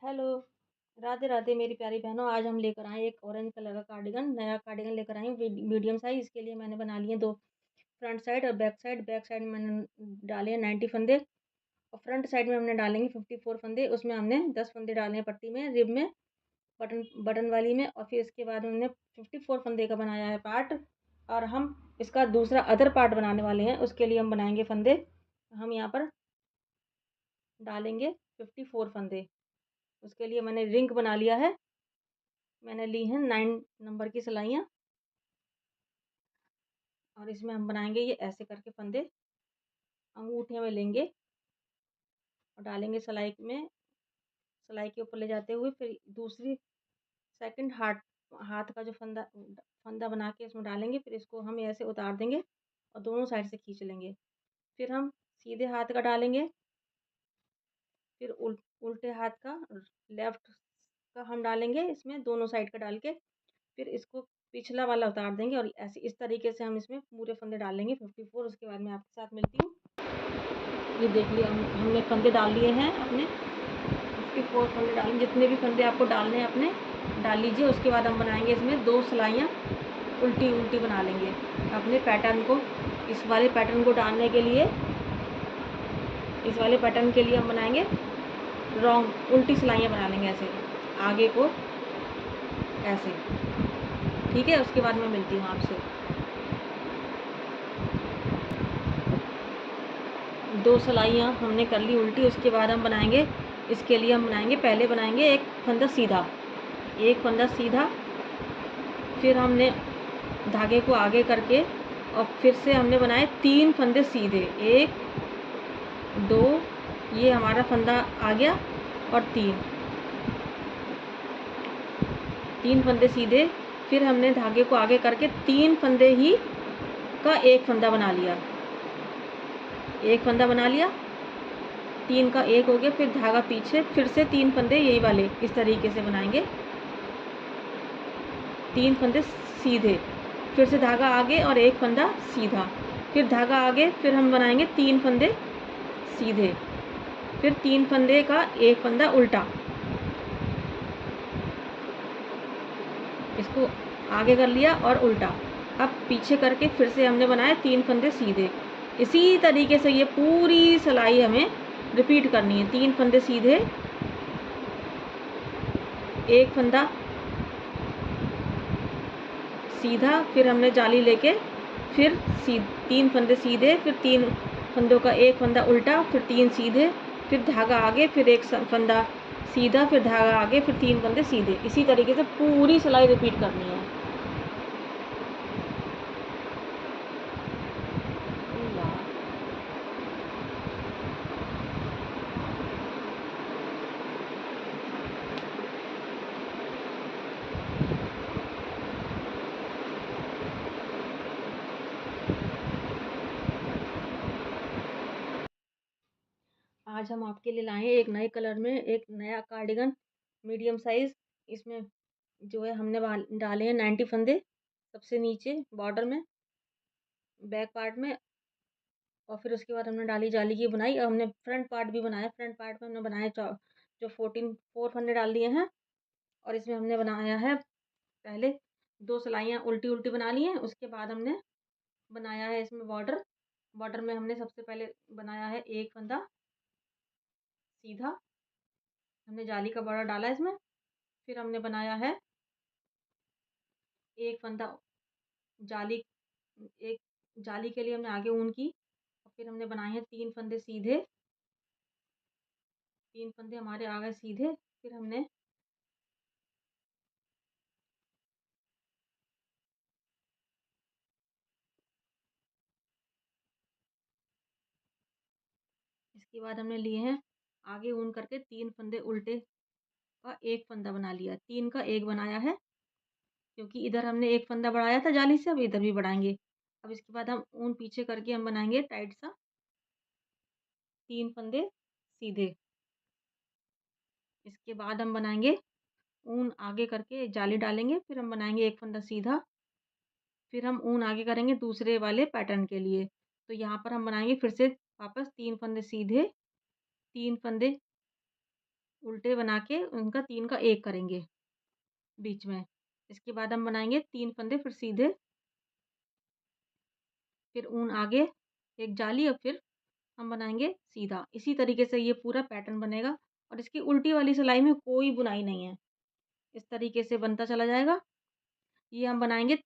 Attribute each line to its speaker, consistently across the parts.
Speaker 1: Hello, Radhe Radhe मेरी प्यारी बहनों। आज हम लेकर आए एक ऑरेंज कलर का कार्डिगन, नया कार्डिगन लेकर आए हूँ मीडियम साइज। इसके लिए मैंने बना लिए दो फ्रंट साइड और बैक साइड। बैक साइड में मैंने डाले हैं 90 फंदे और फ्रंट साइड में हमने डालेंगे 54 फंदे। उसमें हमने 10 फंदे डाले हैं पट्टी में, रिब में, बटन बटन वाली में। और फिर इसके बाद हमने 54 फंदे का बनाया है पार्ट। और हम इसका दूसरा अदर पार्ट बनाने वाले हैं। उसके लिए हम बनाएंगे फंदे। हम यहाँ पर डालेंगे 54 फंदे। उसके लिए मैंने रिंग बना लिया है। मैंने ली हैं 9 नंबर की सिलाइयाँ और इसमें हम बनाएंगे ये ऐसे करके फंदे अंगूठे में लेंगे और डालेंगे सिलाई में। सिलाई के ऊपर ले जाते हुए फिर दूसरी सेकंड हाथ हाथ का जो फंदा फंदा बना के इसमें डालेंगे। फिर इसको हम ऐसे उतार देंगे और दोनों साइड से खींच लेंगे। फिर हम सीधे हाथ का डालेंगे। फिर उल्टे हाथ का लेफ्ट का हम डालेंगे इसमें, दोनों साइड का डाल के फिर इसको पिछला वाला उतार देंगे। और ऐसे इस तरीके से हम इसमें पूरे फंदे डाल लेंगे 54। उसके बाद मैं आपके साथ मिलती हूँ। ये देख लिया हमने फंदे डाल लिए हैं अपने 54 फंदे डालेंगे। जितने भी फंदे आपको डालने हैं अपने डाल लीजिए। उसके बाद हम बनाएंगे इसमें दो सिलाइयाँ उल्टी उल्टी बना लेंगे अपने पैटर्न को। इस वाले पैटर्न को डालने के लिए इस वाले पैटर्न के लिए हम बनाएंगे रॉन्ग उल्टी सिलाइयाँ बना लेंगे ऐसे आगे को ऐसे। ठीक है, उसके बाद मैं मिलती हूँ आपसे। दो सिलाइयाँ हमने कर ली उल्टी। उसके बाद हम बनाएंगे इसके लिए हम बनाएंगे पहले बनाएंगे एक फंदा सीधा, एक फंदा सीधा। फिर हमने धागे को आगे करके और फिर से हमने बनाए 3 फंदे सीधे। 1 2 ये हमारा फंदा आ गया और 3 फंदे सीधे। फिर हमने धागे को आगे करके 3 फंदे ही का एक फंदा बना लिया। एक फंदा बना लिया, 3 का एक हो गया। फिर धागा पीछे, फिर से 3 फंदे यही वाले इस तरीके से बनाएंगे। 3 फंदे सीधे, फिर से धागा आगे और एक फंदा सीधा, फिर धागा आगे। फिर हम बनाएंगे 3 फंदे सीधे, फिर 3 फंदे का एक फंदा उल्टा। इसको आगे कर लिया और उल्टा। अब पीछे करके फिर से हमने बनाए 3 फंदे सीधे। इसी तरीके से ये पूरी सिलाई हमें रिपीट करनी है। 3 फंदे सीधे, एक फंदा सीधा, फिर हमने जाली लेके फिर 3 फंदे सीधे, फिर 3 फंदों का एक फंदा उल्टा, फिर 3 सीधे, फिर धागा आगे, फिर एक फंदा सीधा, फिर धागा आगे, फिर 3 फंदे सीधे। इसी तरीके से पूरी सिलाई रिपीट करनी है। आज हम आपके लिए लाए हैं एक नए कलर में एक नया कार्डिगन मीडियम साइज। इसमें जो है हमने डाले हैं 90 फंदे सबसे नीचे बॉर्डर में, बैक पार्ट में। और फिर उसके बाद हमने डाली जाली की बुनाई। और हमने फ्रंट पार्ट भी बनाया। फ्रंट पार्ट में हमने बनाए जो 4 फंदे डाल दिए हैं। और इसमें हमने बनाया है पहले 2 सिलाइयाँ उल्टी उल्टी बना ली हैं। उसके बाद हमने बनाया है इसमें बॉर्डर। बॉर्डर में हमने सबसे पहले बनाया है एक फंदा सीधा, हमने जाली का बॉर्डर डाला इसमें। फिर हमने बनाया है एक फंदा जाली, एक जाली के लिए हमने आगे ऊन की। और फिर हमने बनाए हैं 3 फंदे सीधे, 3 फंदे हमारे आ गए सीधे। फिर हमने इसके बाद हमने लिए हैं आगे ऊन करके 3 फंदे उल्टे का एक फंदा बना लिया। 3 का एक बनाया है क्योंकि इधर हमने एक फंदा बढ़ाया था जाली से, अब इधर भी बढ़ाएंगे। अब इसके बाद हम ऊन पीछे करके हम बनाएंगे टाइट सा 3 फंदे सीधे। इसके बाद हम बनाएंगे ऊन आगे करके जाली डालेंगे। फिर हम बनाएंगे एक फंदा सीधा, फिर हम ऊन आगे करेंगे दूसरे वाले पैटर्न के लिए। तो यहाँ पर हम बनाएंगे फिर से वापस 3 फंदे सीधे, 3 फंदे उल्टे बना के उनका 3 का 1 करेंगे बीच में। इसके बाद हम बनाएँगे 3 फंदे फिर सीधे, फिर ऊन आगे, एक जाली और फिर हम बनाएँगे सीधा। इसी तरीके से ये पूरा पैटर्न बनेगा और इसकी उल्टी वाली सिलाई में कोई बुनाई नहीं है। इस तरीके से बनता चला जाएगा। ये हम बनाएँगे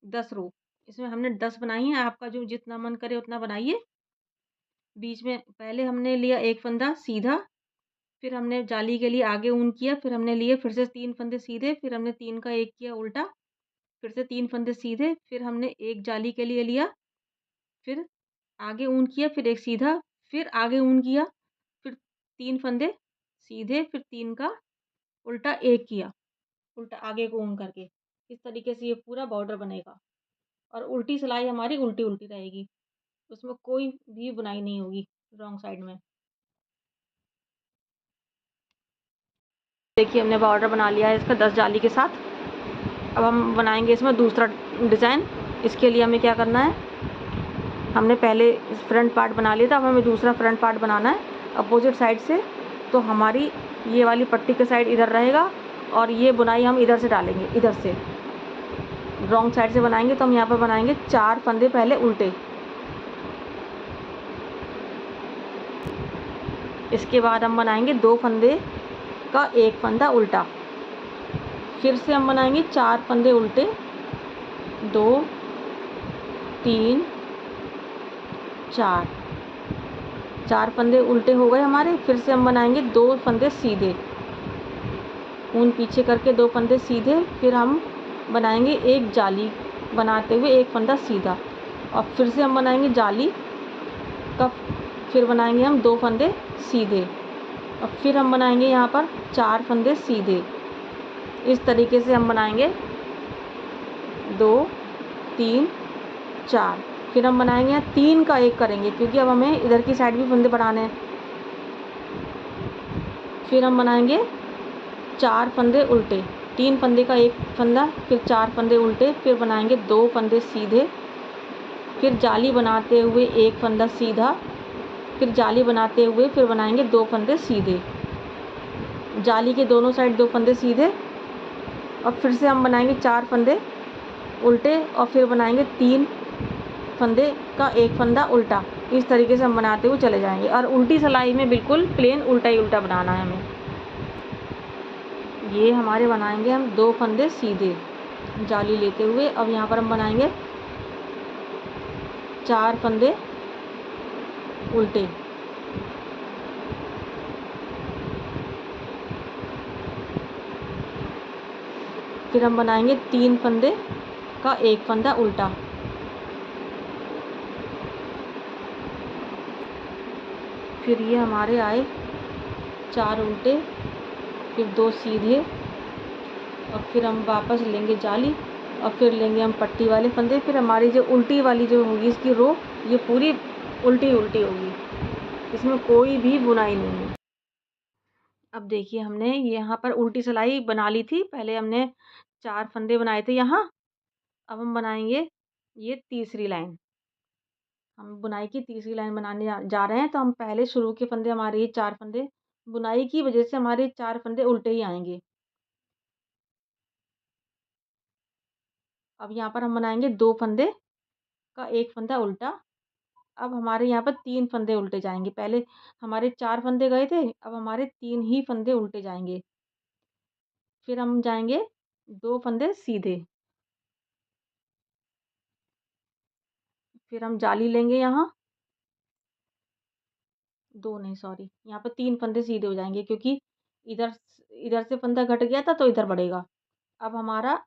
Speaker 1: 10 रो। इसमें हमने 10 बनाई हैं, आपका जो जितना मन करे उतना बनाइए। बीच में पहले हमने लिया 1 फंदा सीधा, फिर हमने जाली के लिए आगे ऊन किया, फिर हमने लिए फिर से 3 फंदे सीधे, फिर हमने 3 का 1 किया उल्टा, फिर से 3 फंदे सीधे, फिर हमने 1 जाली के लिए लिया, फिर आगे ऊन किया, फिर 1 सीधा, फिर आगे ऊन किया, फिर 3 फंदे सीधे, फिर 3 का उल्टा 1 किया, उल्टा आगे को ऊन करके। इस तरीके से ये पूरा बॉर्डर बनेगा और उल्टी सिलाई हमारी उल्टी-उल्टी रहेगी। उसमें कोई भी बुनाई नहीं होगी रॉन्ग साइड में। देखिए हमने बॉर्डर बना लिया है इसका 10 जाली के साथ। अब हम बनाएंगे इसमें दूसरा डिज़ाइन। इसके लिए हमें क्या करना है, हमने पहले फ्रंट पार्ट बना लिया था, अब हमें दूसरा फ्रंट पार्ट बनाना है अपोजिट साइड से। तो हमारी ये वाली पट्टी का साइड इधर रहेगा और ये बुनाई हम इधर से डालेंगे, इधर से रॉन्ग साइड से बनाएंगे। तो हम यहाँ पर बनाएंगे 4 फंदे पहले उल्टे, इसके बाद हम बनाएंगे 2 फंदे का 1 फंदा उल्टा, फिर से हम बनाएंगे 4 फंदे उल्टे, 2 3 4 4 फंदे उल्टे हो गए हमारे। फिर से हम बनाएंगे 2 फंदे सीधे, ऊन पीछे करके 2 फंदे सीधे, फिर हम बनाएंगे एक जाली बनाते हुए 1 फंदा सीधा और फिर से हम बनाएंगे जाली का, फिर बनाएंगे हम 2 फंदे सीधे और फिर हम बनाएंगे यहाँ पर 4 फंदे सीधे। इस तरीके से हम बनाएंगे 2 3 4, फिर हम बनाएंगे यहाँ 3 का 1 करेंगे क्योंकि अब हमें इधर की साइड भी फंदे बनाने हैं। फिर हम बनाएंगे 4 फंदे उल्टे, 3 फंदे का 1 फंदा, फिर 4 फंदे उल्टे, फिर बनाएंगे 2 फंदे सीधे, फिर जाली बनाते हुए 1 फंदा सीधा, फिर जाली बनाते हुए फिर बनाएंगे 2 फंदे सीधे, जाली के दोनों साइड 2 फंदे सीधे और फिर से हम बनाएंगे 4 फंदे उल्टे और फिर बनाएंगे 3 फंदे का 1 फंदा उल्टा। इस तरीके से हम बनाते हुए चले जाएंगे और उल्टी सिलाई में बिल्कुल प्लेन उल्टा ही उल्टा बनाना है हमें। ये हमारे बनाएंगे हम 2 फंदे सीधे जाली लेते हुए। अब यहाँ पर हम बनाएंगे 4 फंदे उल्टे, फिर हम बनाएंगे 3 फंदे का 1 फंदा उल्टा, फिर ये हमारे आए 4 उल्टे, फिर 2 सीधे और फिर हम वापस लेंगे जाली और फिर लेंगे हम पट्टी वाले फंदे। फिर हमारी जो उल्टी वाली जो होगी इसकी रो, ये पूरी उल्टी उल्टी होगी, इसमें कोई भी बुनाई नहीं है। अब देखिए हमने यहाँ पर उल्टी सिलाई बना ली थी, पहले हमने 4 फंदे बनाए थे यहाँ। अब हम बनाएंगे ये तीसरी लाइन, हम बुनाई की तीसरी लाइन बनाने जा रहे हैं। तो हम पहले शुरू के फंदे हमारे ये 4 फंदे, बुनाई की वजह से हमारे 4 फंदे उल्टे ही आएंगे। अब यहाँ पर हम बनाएंगे 2 फंदे का 1 फंदा उल्टा। अब हमारे यहाँ पर 3 फंदे उल्टे जाएंगे, पहले हमारे 4 फंदे गए थे, अब हमारे 3 ही फंदे उल्टे जाएंगे। फिर हम जाएंगे 2 फंदे सीधे, फिर हम जाली लेंगे यहाँ, 2 नहीं सॉरी, यहाँ पर 3 फंदे सीधे हो जाएंगे क्योंकि इधर इधर से फंदा घट गया था तो इधर बढ़ेगा। अब हमारा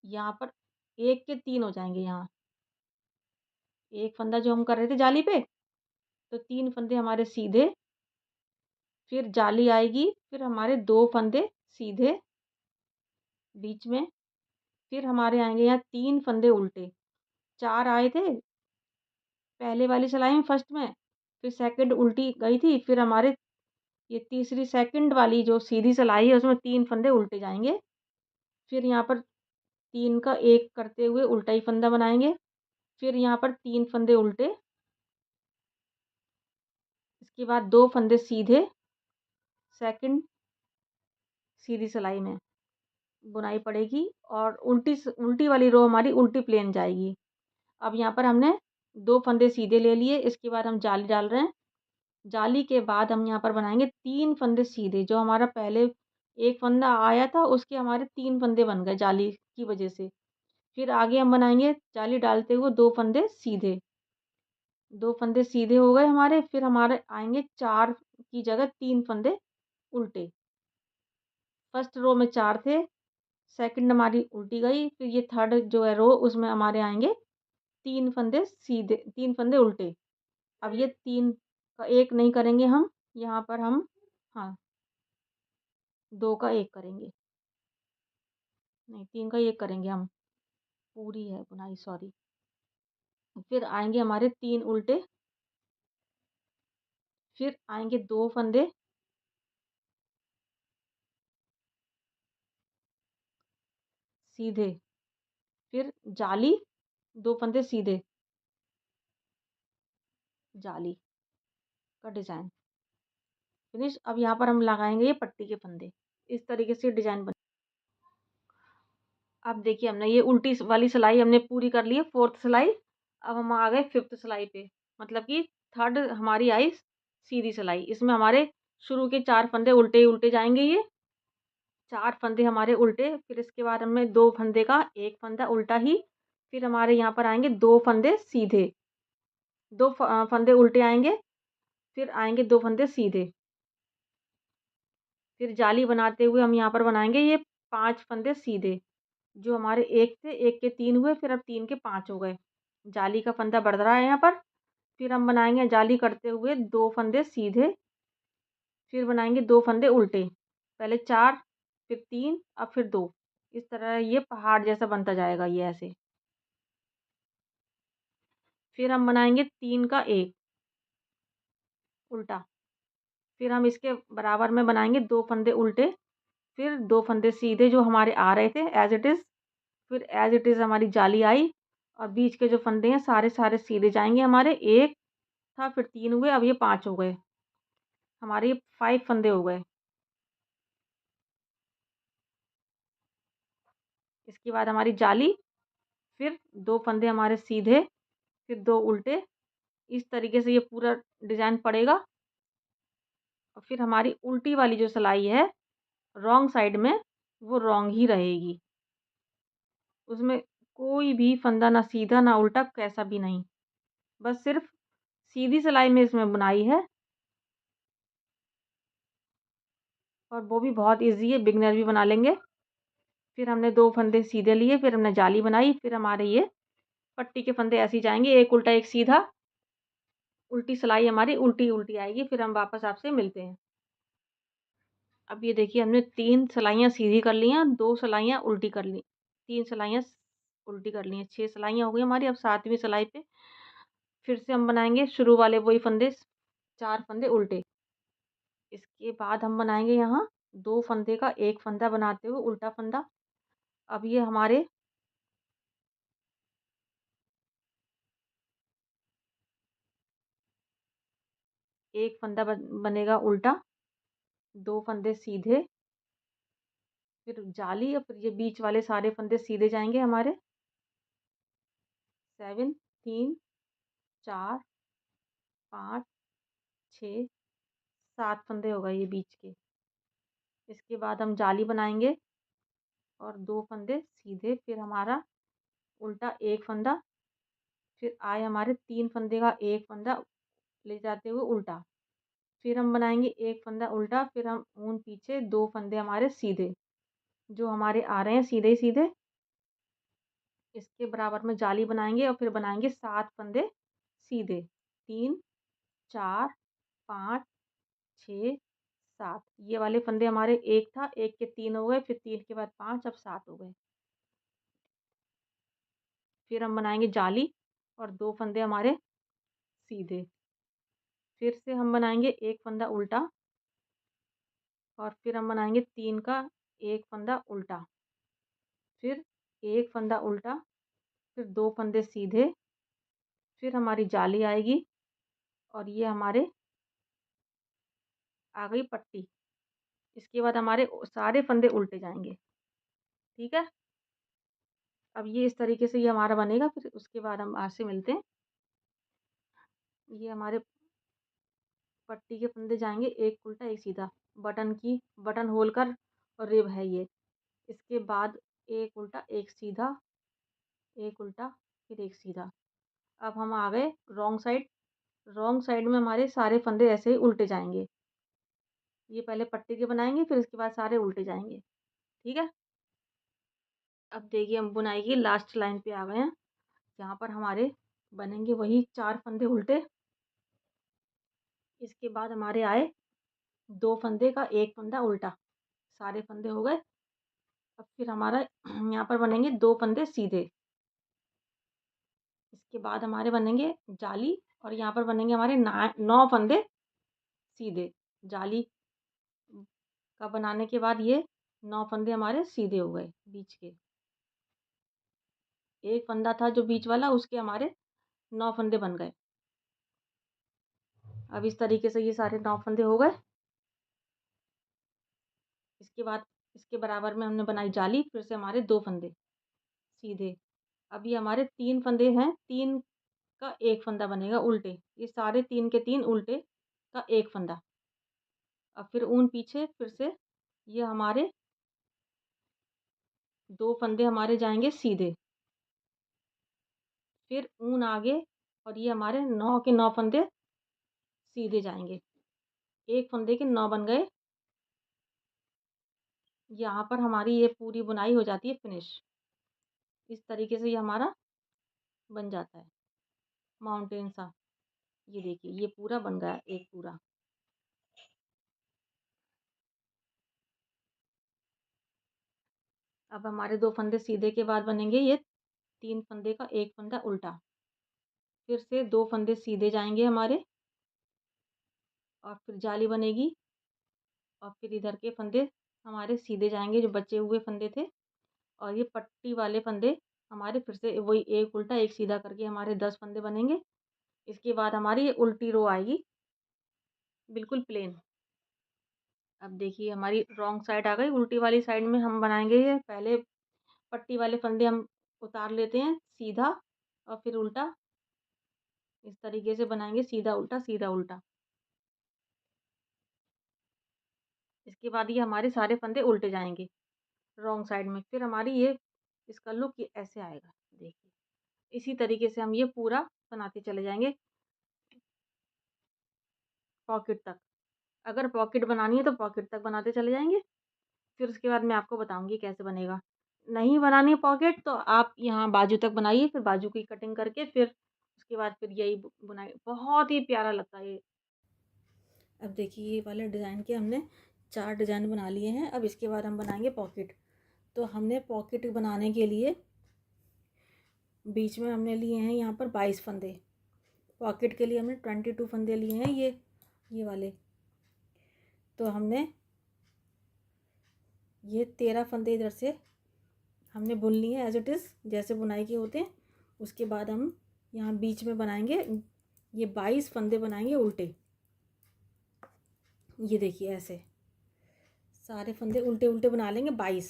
Speaker 1: यहाँ पर 1 के 3 हो जाएंगे, यहाँ एक फंदा जो हम कर रहे थे जाली पे, तो 3 फंदे हमारे सीधे, फिर जाली आएगी, फिर हमारे 2 फंदे सीधे बीच में, फिर हमारे आएंगे यहाँ 3 फंदे उल्टे। 4 आए थे पहले वाली सिलाई में फर्स्ट में, फिर सेकंड उल्टी गई थी, फिर हमारे ये तीसरी सेकंड वाली जो सीधी सिलाई है उसमें 3 फंदे उल्टे जाएंगे। फिर यहाँ पर 3 का 1 करते हुए उल्टा ही फंदा बनाएंगे, फिर यहाँ पर 3 फंदे उल्टे, इसके बाद 2 फंदे सीधे सेकंड सीधी सिलाई में बुनाई पड़ेगी और उल्टी वाली रो हमारी उल्टी प्लेन जाएगी। अब यहाँ पर हमने 2 फंदे सीधे ले लिए, इसके बाद हम जाली डाल रहे हैं। जाली के बाद हम यहाँ पर बनाएंगे 3 फंदे सीधे। जो हमारा पहले 1 फंदा आया था उसके हमारे 3 फंदे बन गए जाली की वजह से। फिर आगे हम बनाएंगे जाली डालते हुए 2 फंदे सीधे। 2 फंदे सीधे हो गए हमारे, फिर हमारे आएंगे 4 की जगह 3 फंदे उल्टे। फर्स्ट रो में 4 थे, सेकंड हमारी उल्टी गई, फिर ये थर्ड जो है रो उसमें हमारे आएंगे 3 फंदे सीधे, 3 फंदे उल्टे। अब ये 3 का 1 नहीं करेंगे हम, यहाँ पर हम हाँ 2 का 1 करेंगे, नहीं 3 का 1 करेंगे हम, पूरी है बुनाई सॉरी। फिर आएंगे हमारे 3 उल्टे, फिर आएंगे 2 फंदे सीधे, फिर जाली, 2 फंदे सीधे, जाली का डिज़ाइन फिनिश। अब यहाँ पर हम लगाएंगे ये पट्टी के फंदे, इस तरीके से डिज़ाइन बन। अब देखिए हमने ये उल्टी वाली सिलाई हमने पूरी कर ली है, 4th सिलाई। अब हम आ गए 5th सिलाई पे, मतलब कि थर्ड हमारी आई सीधी सिलाई। इसमें हमारे शुरू के 4 फंदे उल्टे ही उल्टे जाएंगे, ये 4 फंदे हमारे उल्टे। फिर इसके बाद हमें 2 फंदे का 1 फंदा उल्टा ही, फिर हमारे यहाँ पर आएंगे 2 फंदे सीधे, 2 फंदे उल्टे आएंगे, फिर आएंगे 2 फंदे सीधे। फिर जाली बनाते हुए हम यहाँ पर बनाएंगे ये 5 फंदे सीधे। जो हमारे 1 थे, 1 के 3 हुए, फिर अब 3 के 5 हो गए। जाली का फंदा बढ़ रहा है यहाँ पर। फिर हम बनाएंगे जाली करते हुए 2 फंदे सीधे, फिर बनाएंगे 2 फंदे उल्टे। पहले 4, फिर 3, अब फिर 2। इस तरह ये पहाड़ जैसा बनता जाएगा ये ऐसे। फिर हम बनाएंगे 3 का 1 उल्टा, फिर हम इसके बराबर में बनाएंगे 2 फंदे उल्टे, फिर 2 फंदे सीधे जो हमारे आ रहे थे एज इट इज़। फिर एज इट इज़ हमारी जाली आई और बीच के जो फंदे हैं सारे सारे सीधे जाएंगे हमारे। 1 था, फिर 3 हुए, अब ये 5 हो गए, हमारे 5 फंदे हो गए। इसके बाद हमारी जाली, फिर 2 फंदे हमारे सीधे, फिर 2 उल्टे। इस तरीके से ये पूरा डिज़ाइन पड़ेगा। और फिर हमारी उल्टी वाली जो सिलाई है रॉन्ग साइड में, वो रॉन्ग ही रहेगी। उसमें कोई भी फंदा ना सीधा ना उल्टा, कैसा भी नहीं, बस सिर्फ सीधी सिलाई में इसमें बुनाई है। और वो भी बहुत ईज़ी है, बिगिनर भी बना लेंगे। फिर हमने 2 फंदे सीधे लिए, फिर हमने जाली बनाई, फिर हमारे ये पट्टी के फंदे ऐसे ही जाएँगे, एक उल्टा एक सीधा। उल्टी सिलाई हमारी उल्टी-उल्टी आएगी। फिर हम वापस आपसे मिलते हैं। अब ये देखिए हमने 3 सिलाइयाँ सीधी कर ली हैं, 2 सिलाइयाँ उल्टी कर ली, 3 सिलाइयाँ उल्टी कर ली हैं, 6 सिलाइयाँ हो गई हमारी। अब 7वीं सिलाई पे फिर से हम बनाएँगे शुरू वाले वही फंदे, 4 फंदे उल्टे। इसके बाद हम बनाएँगे यहाँ 2 फंदे का 1 फंदा बनाते हुए उल्टा फंदा। अब ये हमारे 1 फंदा बनेगा उल्टा, 2 फंदे सीधे, फिर जाली और फिर ये बीच वाले सारे फंदे सीधे जाएँगे हमारे। 7, 3, 4, 5, 6, 7 फंदे हो गए ये बीच के। इसके बाद हम जाली बनाएँगे और 2 फंदे सीधे, फिर हमारा उल्टा 1 फंदा, फिर आए हमारे 3 फंदे का 1 फंदा ले जाते हुए उल्टा। फिर हम बनाएँगे 1 फंदा उल्टा, फिर हम ऊन पीछे 2 फंदे हमारे सीधे, जो हमारे आ रहे हैं सीधे ही सीधे। इसके बराबर में जाली बनाएँगे और फिर बनाएँगे 7 फंदे सीधे। 3, 4, 5, 6, 7। ये वाले फंदे हमारे 1 था, 1 के 3 हो गए, फिर 3 के बाद 5, अब 7 हो गए। फिर हम बनाएँगे जाली और 2 फंदे हमारे सीधे। फिर से हम बनाएँगे 1 फंदा उल्टा और फिर हम बनाएँगे 3 का 1 फंदा उल्टा। फिर 1 फंदा उल्टा, फिर 2 फंदे सीधे, फिर हमारी जाली आएगी और ये हमारे आ गई पट्टी। इसके बाद हमारे सारे फंदे उल्टे जाएंगे। ठीक है, अब ये इस तरीके से ये हमारा बनेगा। फिर उसके बाद हम आज से मिलते हैं। ये हमारे पट्टी के फंदे जाएंगे, एक उल्टा एक सीधा। बटन होल कर और रिब है ये। इसके बाद एक उल्टा एक सीधा, एक उल्टा फिर एक सीधा। अब हम आ गए रॉन्ग साइड। रॉन्ग साइड में हमारे सारे फंदे ऐसे ही उल्टे जाएंगे। ये पहले पट्टी के बनाएंगे, फिर इसके बाद सारे उल्टे जाएंगे। ठीक है, अब देखिए हम बुनाई की लास्ट लाइन पे आ गए हैं। यहाँ पर हमारे बनेंगे वही 4 फंदे उल्टे। इसके बाद हमारे आए 2 फंदे का 1 फंदा उल्टा, सारे फंदे हो गए। अब फिर हमारा यहाँ पर बनेंगे 2 फंदे सीधे। इसके बाद हमारे बनेंगे जाली, और यहाँ पर बनेंगे हमारे 9 फंदे सीधे। जाली का बनाने के बाद ये 9 फंदे हमारे सीधे हो गए बीच के। एक फंदा था जो बीच वाला, उसके हमारे 9 फंदे बन गए। अब इस तरीके से ये सारे 9 फंदे हो गए। इसके बाद इसके बराबर में हमने बनाई जाली, फिर से हमारे 2 फंदे सीधे। अब ये हमारे 3 फंदे हैं, 3 का 1 फंदा बनेगा उल्टे। ये सारे 3 के 3 उल्टे का 1 फंदा। अब फिर ऊन पीछे, फिर से ये हमारे 2 फंदे हमारे जाएंगे सीधे, फिर ऊन आगे, और ये हमारे 9 के 9 फंदे सीधे जाएंगे। 1 फंदे के 9 बन गए। यहाँ पर हमारी ये पूरी बुनाई हो जाती है फिनिश। इस तरीके से ये हमारा बन जाता है माउंटेन सा। ये देखिए ये पूरा बन गया एक पूरा। अब हमारे 2 फंदे सीधे के बाद बनेंगे ये 3 फंदे का 1 फंदा उल्टा। फिर से 2 फंदे सीधे जाएंगे हमारे, और फिर जाली बनेगी, और फिर इधर के फंदे हमारे सीधे जाएंगे जो बचे हुए फंदे थे। और ये पट्टी वाले फंदे हमारे फिर से वही एक उल्टा एक सीधा करके हमारे 10 फंदे बनेंगे। इसके बाद हमारी ये उल्टी रो आएगी, बिल्कुल प्लेन। अब देखिए हमारी रॉन्ग साइड आ गई। उल्टी वाली साइड में हम बनाएंगे ये पहले पट्टी वाले फंदे हम उतार लेते हैं सीधा, और फिर उल्टा इस तरीके से बनाएंगे, सीधा उल्टा सीधा उल्टा। इसके बाद ये हमारे सारे फंदे उल्टे जाएंगे रॉन्ग साइड में। फिर हमारी ये इसका लुक ये ऐसे आएगा। देखिए इसी तरीके से हम ये पूरा बनाते चले जाएंगे पॉकेट तक। अगर पॉकेट बनानी है तो पॉकेट तक बनाते चले जाएंगे। फिर उसके बाद मैं आपको बताऊंगी कैसे बनेगा। नहीं बनानी है पॉकेट तो आप यहाँ बाजू तक बनाइए, फिर बाजू की कटिंग करके फिर उसके बाद फिर यही बुनाई। बहुत ही प्यारा लगता है ये। अब देखिए ये वाले डिज़ाइन के हमने 4 डिज़ाइन बना लिए हैं। अब इसके बाद हम बनाएंगे पॉकेट। तो हमने पॉकेट बनाने के लिए बीच में हमने लिए हैं यहाँ पर 22 फंदे। पॉकेट के लिए हमने 22 फंदे लिए हैं ये वाले। तो हमने ये 13 फंदे इधर से हमने बुन लिए एज इट इज़ जैसे बुनाई के होते हैं। उसके बाद हम यहाँ बीच में बनाएंगे ये 22 फंदे बनाएंगे उल्टे। ये देखिए ऐसे सारे फंदे उल्टे उल्टे बना लेंगे 22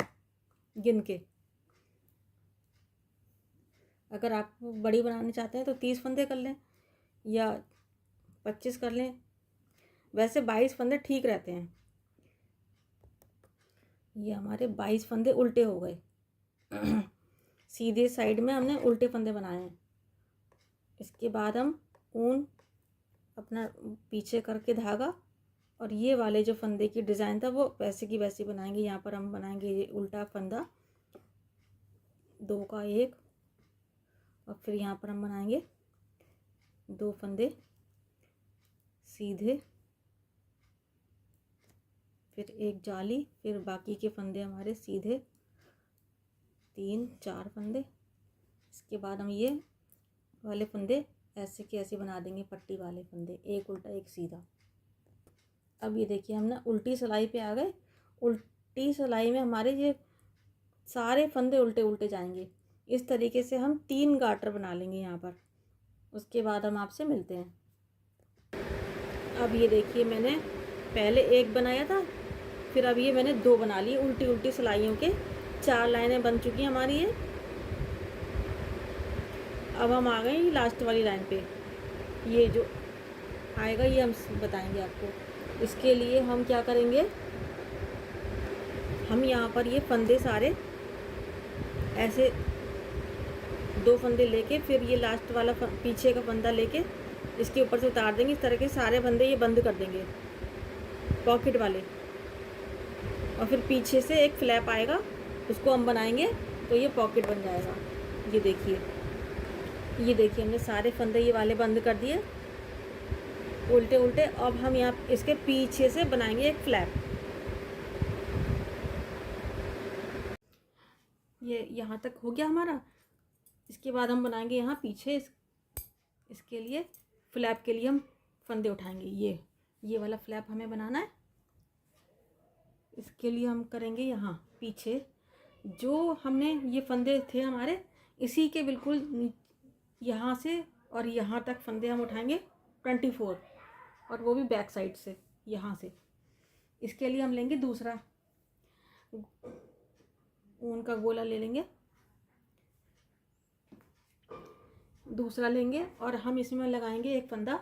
Speaker 1: गिन के। अगर आप बड़ी बनाना चाहते हैं तो 30 फंदे कर लें या 25 कर लें। वैसे 22 फंदे ठीक रहते हैं। ये हमारे 22 फंदे उल्टे हो गए। सीधे साइड में हमने उल्टे फंदे बनाए हैं। इसके बाद हम ऊन अपना पीछे करके धागा, और ये वाले जो फंदे की डिज़ाइन था वो वैसे की वैसी बनाएंगे। यहाँ पर हम बनाएंगे ये उल्टा फंदा 2 का 1, और फिर यहाँ पर हम बनाएंगे 2 फंदे सीधे, फिर एक जाली, फिर बाकी के फंदे हमारे सीधे 3-4 फंदे। इसके बाद हम ये वाले फंदे ऐसे के ऐसे बना देंगे, पट्टी वाले फंदे एक उल्टा एक सीधा। अब ये देखिए हम ना उल्टी सिलाई पे आ गए। उल्टी सिलाई में हमारे ये सारे फंदे उल्टे उल्टे जाएंगे। इस तरीके से हम 3 गाटर बना लेंगे यहाँ पर। उसके बाद हम आपसे मिलते हैं। अब ये देखिए मैंने पहले एक बनाया था, फिर अब ये मैंने 2 बना लिए उल्टी उल्टी सिलाइयों के। 4 लाइनें बन चुकी हैं हमारी ये। अब हम आ गए लास्ट वाली लाइन पे। ये जो आएगा ये हम बताएंगे आपको। इसके लिए हम क्या करेंगे, हम यहाँ पर ये फंदे सारे ऐसे 2 फंदे लेके, फिर ये लास्ट वाला पीछे का फंदा लेके इसके ऊपर से उतार देंगे। इस तरह के सारे फंदे ये बंद कर देंगे पॉकेट वाले, और फिर पीछे से एक फ्लैप आएगा, उसको हम बनाएंगे तो ये पॉकेट बन जाएगा। ये देखिए, ये देखिए हमने सारे फंदे ये वाले बंद कर दिए उल्टे उल्टे। अब हम यहाँ इसके पीछे से बनाएंगे एक फ्लैप। ये यहाँ तक हो गया हमारा। इसके बाद हम बनाएंगे यहाँ पीछे इसके लिए फ्लैप के लिए हम फंदे उठाएंगे। ये वाला फ्लैप हमें बनाना है। इसके लिए हम करेंगे यहाँ पीछे जो हमने ये फंदे थे हमारे, इसी के बिल्कुल यहाँ से और यहाँ तक फंदे हम उठाएंगे 24, और वो भी बैक साइड से यहाँ से। इसके लिए हम लेंगे दूसरा ऊन का गोला ले लेंगे, दूसरा लेंगे और हम इसमें लगाएंगे एक फंदा।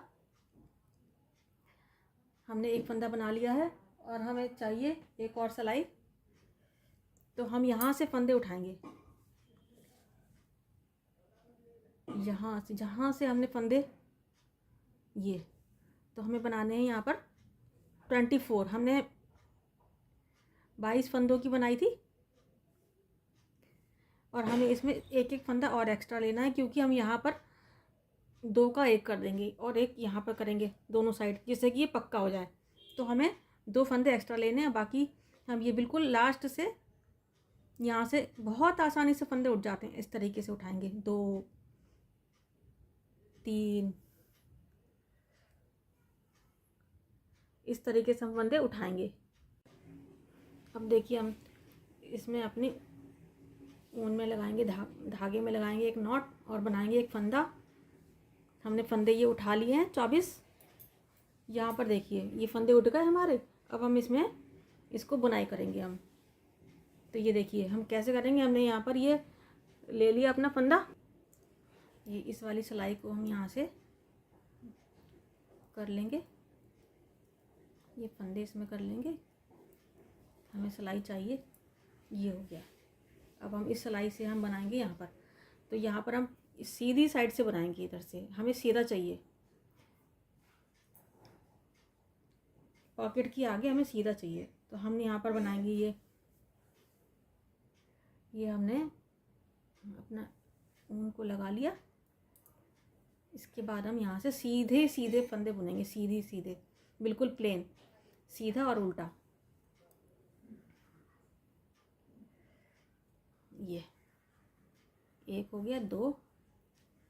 Speaker 1: हमने एक फंदा बना लिया है और हमें चाहिए एक और सिलाई, तो हम यहाँ से फंदे उठाएंगे। यहाँ से जहाँ से हमने फंदे ये, तो हमें बनाने हैं यहाँ पर 24। हमने 22 फंदों की बनाई थी और हमें इसमें एक एक फंदा और एक्स्ट्रा लेना है, क्योंकि हम यहाँ पर 2 का 1 कर देंगे और एक यहाँ पर करेंगे दोनों साइड, जिससे कि ये पक्का हो जाए। तो हमें 2 फंदे एक्स्ट्रा लेने हैं। बाकी हम ये बिल्कुल लास्ट से यहाँ से बहुत आसानी से फंदे उठ जाते हैं। इस तरीके से उठाएंगे 2 3, इस तरीके से हम फंदे उठाएंगे। अब देखिए हम इसमें अपनी ऊन में लगाएंगे, धागे में लगाएंगे एक नॉट और बनाएंगे एक फंदा। हमने फंदे ये उठा लिए हैं 24। यहाँ पर देखिए ये फंदे उठ गए हमारे। अब हम इसमें इसको बुनाई करेंगे हम। तो ये देखिए हम कैसे करेंगे। हमने यहाँ पर ये ले लिया अपना फंदा, ये इस वाली सिलाई को हम यहाँ से कर लेंगे, ये फंदे इसमें कर लेंगे। हमें सिलाई चाहिए, ये हो गया। अब हम इस सिलाई से हम बनाएंगे यहाँ पर। तो यहाँ पर हम सीधी साइड से बनाएंगे, इधर से हमें सीधा चाहिए, पॉकेट की आगे हमें सीधा चाहिए। तो हम यहाँ पर बनाएंगे ये हमने अपना ऊन को लगा लिया। इसके बाद हम यहाँ से सीधे सीधे फंदे बुनेंगे, सीधे सीधे बिल्कुल प्लेन, सीधा और उल्टा। ये एक हो गया, 2,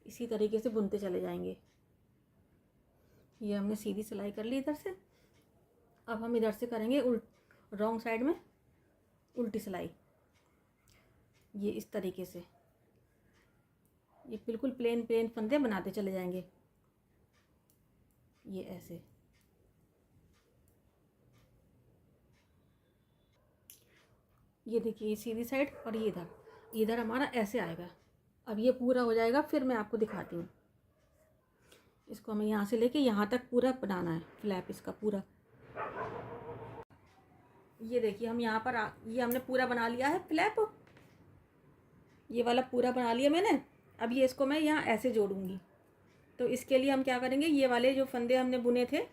Speaker 1: इसी तरीके से बुनते चले जाएंगे। ये हमने सीधी सिलाई कर ली इधर से। अब हम इधर से करेंगे रॉन्ग साइड में उल्टी सिलाई, ये इस तरीके से। ये बिल्कुल प्लेन प्लेन फंदे बनाते चले जाएंगे, ये ऐसे। ये देखिए ये सीधी साइड और ये इधर हमारा ऐसे आएगा। अब ये पूरा हो जाएगा, फिर मैं आपको दिखाती हूँ। इसको हमें यहाँ से लेके यहाँ तक पूरा बनाना है फ्लैप इसका पूरा। ये देखिए हम यहाँ पर ये हमने पूरा बना लिया है फ्लैप, ये वाला पूरा बना लिया मैंने। अब ये इसको मैं यहाँ ऐसे जोड़ूंगी। तो इसके लिए हम क्या करेंगे, ये वाले जो फंदे हमने बुने थे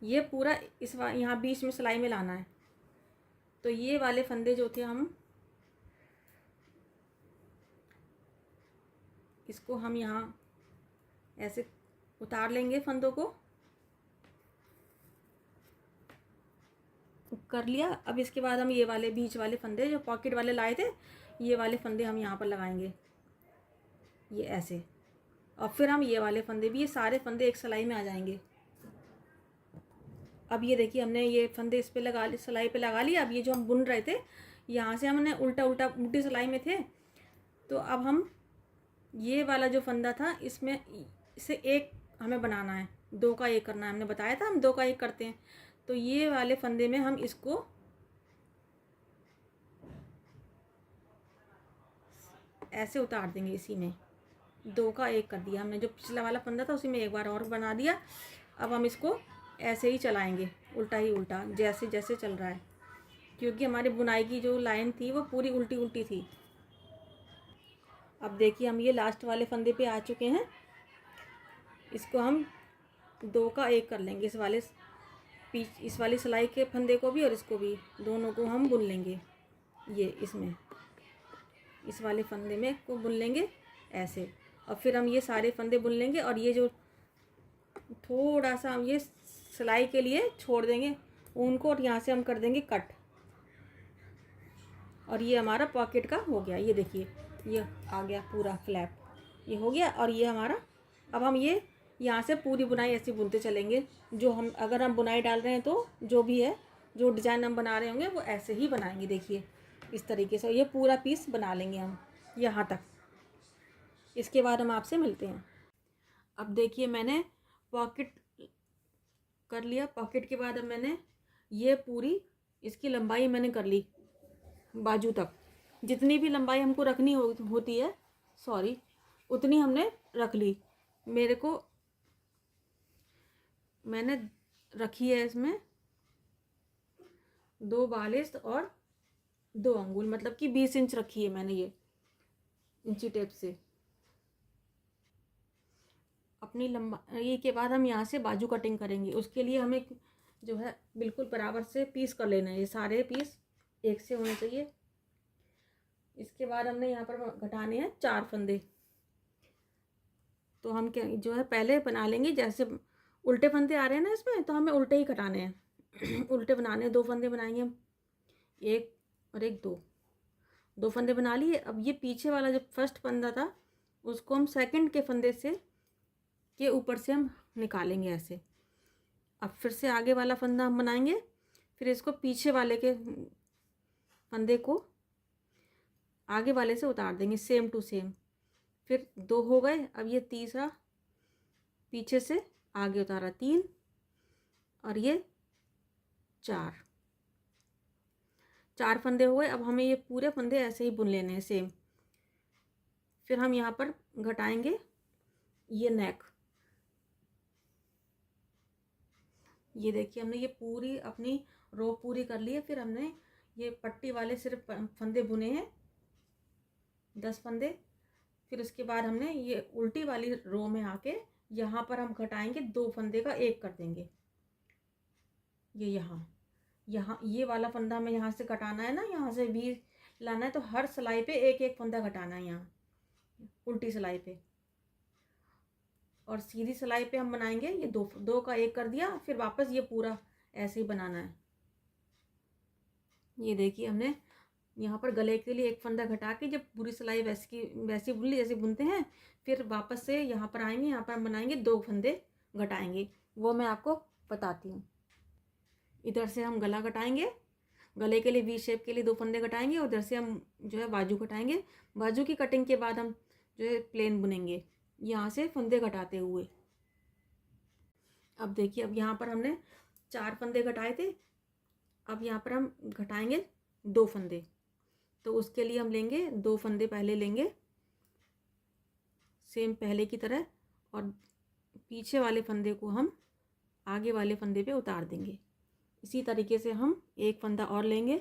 Speaker 1: ये पूरा इस यहाँ बीच में सिलाई में लाना है। तो ये वाले फंदे जो थे हम इसको हम यहाँ ऐसे उतार लेंगे, फंदों को कर लिया। अब इसके बाद हम ये वाले बीच वाले फंदे जो पॉकेट वाले लाए थे, ये वाले फंदे हम यहाँ पर लगाएंगे, ये ऐसे। और फिर हम ये वाले फंदे भी, ये सारे फंदे एक सिलाई में आ जाएंगे। अब ये देखिए हमने ये फंदे इस पे लगा लिए, सिलाई पे लगा लिया। अब ये जो हम बुन रहे थे यहाँ से हमने उल्टी सिलाई में थे। तो अब हम ये वाला जो फंदा था इसमें से एक हमें बनाना है, 2 का 1 करना है, हमने बताया था हम 2 का 1 करते हैं। तो ये वाले फंदे में हम इसको ऐसे उतार देंगे, इसी में 2 का 1 कर दिया हमने, जो पिछला वाला फंदा था उसी में एक बार और बना दिया। अब हम इसको ऐसे ही चलाएंगे, उल्टा ही उल्टा, जैसे जैसे चल रहा है, क्योंकि हमारी बुनाई की जो लाइन थी वो पूरी उल्टी उल्टी थी। अब देखिए हम ये लास्ट वाले फंदे पे आ चुके हैं। इसको हम 2 का 1 कर लेंगे, इस वाली सिलाई के फंदे को भी और इसको भी, दोनों को हम बुन लेंगे। ये इसमें इस वाले फंदे में को बुन लेंगे ऐसे, और फिर हम ये सारे फंदे बुन लेंगे। और ये जो थोड़ा सा हम ये सिलाई के लिए छोड़ देंगे ऊन को, और यहाँ से हम कर देंगे कट, और ये हमारा पॉकेट का हो गया। ये देखिए ये आ गया पूरा फ्लैप, ये हो गया। और ये हमारा, अब हम ये यहाँ से पूरी बुनाई ऐसी बुनते चलेंगे। जो हम अगर हम बुनाई डाल रहे हैं तो जो भी है, जो डिज़ाइन हम बना रहे होंगे वो ऐसे ही बनाएंगे। देखिए इस तरीके से ये पूरा पीस बना लेंगे हम यहाँ तक। इसके बाद हम आपसे मिलते हैं। अब देखिए मैंने पॉकेट कर लिया। पॉकेट के बाद अब मैंने ये पूरी इसकी लंबाई मैंने कर ली बाजू तक। जितनी भी लंबाई हमको रखनी होती है, सॉरी, उतनी हमने रख ली। मेरे को मैंने रखी है इसमें 2 42 और 2 अंगुल, मतलब कि 20 इंच रखी है मैंने ये इंची टेप से। अपनी लंबाई के बाद हम यहाँ से बाजू कटिंग करेंगे। उसके लिए हमें जो है बिल्कुल बराबर से पीस कर लेना है, ये सारे पीस एक से होने चाहिए। इसके बाद हमने यहाँ पर घटाने हैं 4 फंदे। तो हम क्या जो है पहले बना लेंगे, जैसे उल्टे फंदे आ रहे हैं ना इसमें, तो हमें उल्टे ही कटाने हैं। उल्टे बनाने हैं, 2 फंदे बनाएंगे हम, 1 और 1, 2 फंदे बना लिए। अब ये पीछे वाला जो फर्स्ट फंदा था उसको हम सेकंड के फंदे से के ऊपर से हम निकालेंगे ऐसे। अब फिर से आगे वाला फंदा हम बनाएंगे, फिर इसको पीछे वाले के फंदे को आगे वाले से उतार देंगे, सेम टू सेम। फिर 2 हो गए। अब ये तीसरा पीछे से आगे उतारा 3, और ये 4 फंदे हो गए। अब हमें ये पूरे फंदे ऐसे ही बुन लेने हैं सेम। फिर हम यहाँ पर घटाएंगे ये नेक। ये देखिए हमने ये पूरी अपनी रो पूरी कर ली है। फिर हमने ये पट्टी वाले सिर्फ फंदे बुने हैं 10 फंदे। फिर उसके बाद हमने ये उल्टी वाली रो में आके यहाँ पर हम घटाएंगे 2 फंदे का 1 कर देंगे। ये यहाँ ये वाला फंदा हमें यहाँ से घटाना है ना, यहाँ से भी लाना है, तो हर सिलाई पे 1 फंदा घटाना है यहाँ उल्टी सिलाई पे। और सीधी सिलाई पे हम बनाएंगे ये 2 का 1 कर दिया। फिर वापस ये पूरा ऐसे ही बनाना है। ये देखिए हमने यहाँ पर गले के लिए 1 फंदा घटा के जब पूरी सिलाई वैसी बुन ली जैसे बुनते हैं, फिर वापस से यहाँ पर आएंगे, यहाँ पर हम बनाएंगे 2 फंदे घटाएंगे। वो मैं आपको बताती हूँ। इधर से हम गला घटाएंगे, गले के लिए वी शेप के लिए 2 फंदे घटाएंगे, और उधर से हम जो है बाजू घटाएंगे। बाजू की कटिंग के बाद हम जो है प्लेन बुनेंगे यहाँ से फंदे घटाते हुए। अब देखिए अब यहाँ पर हमने 4 फंदे घटाए थे। अब यहाँ पर हम घटाएंगे 2 फंदे। तो उसके लिए हम लेंगे 2 फंदे पहले लेंगे सेम पहले की तरह, और पीछे वाले फंदे को हम आगे वाले फंदे पे उतार देंगे। इसी तरीके से हम 1 फंदा और लेंगे,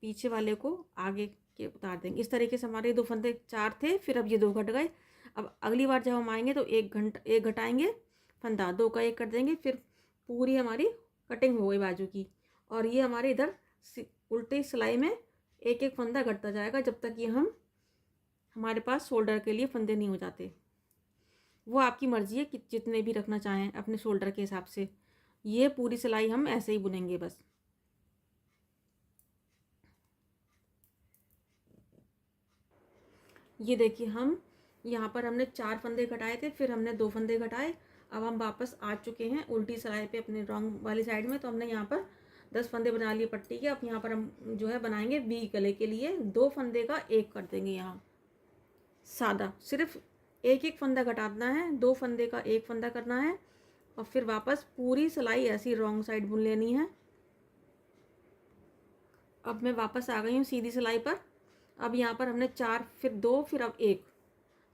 Speaker 1: पीछे वाले को आगे के उतार देंगे। इस तरीके से हमारे 2 फंदे 4 थे, फिर अब ये 2 घट गए। अब अगली बार जब हम आएंगे तो 1 घटाएंगे फंदा, 2 का 1 कर देंगे। फिर पूरी हमारी कटिंग हो गई बाजू की। और ये हमारे इधर उल्टी सिलाई में 1 फंदा घटता जाएगा जब तक ये हमारे पास शोल्डर के लिए फंदे नहीं हो जाते। वो आपकी मर्जी है कि जितने भी रखना चाहें अपने शोल्डर के हिसाब से। ये पूरी सिलाई हम ऐसे ही बुनेंगे बस। ये देखिए हम यहाँ पर हमने 4 फंदे घटाए थे, फिर हमने 2 फंदे घटाए। अब हम वापस आ चुके हैं उल्टी सिलाई पे अपने रॉन्ग वाली साइड में। तो हमने यहाँ पर 10 फंदे बना लिए पट्टी के। अब यहाँ पर हम जो है बनाएंगे वी गले के लिए 2 फंदे का 1 कर देंगे यहाँ सादा, सिर्फ एक एक फंदा घटाना है, 2 फंदे का एक फंदा करना है और फिर वापस पूरी सिलाई ऐसी रॉन्ग साइड बुन लेनी है। अब मैं वापस आ गई हूँ सीधी सिलाई पर। अब यहाँ पर हमने 4, फिर 2, फिर अब 1।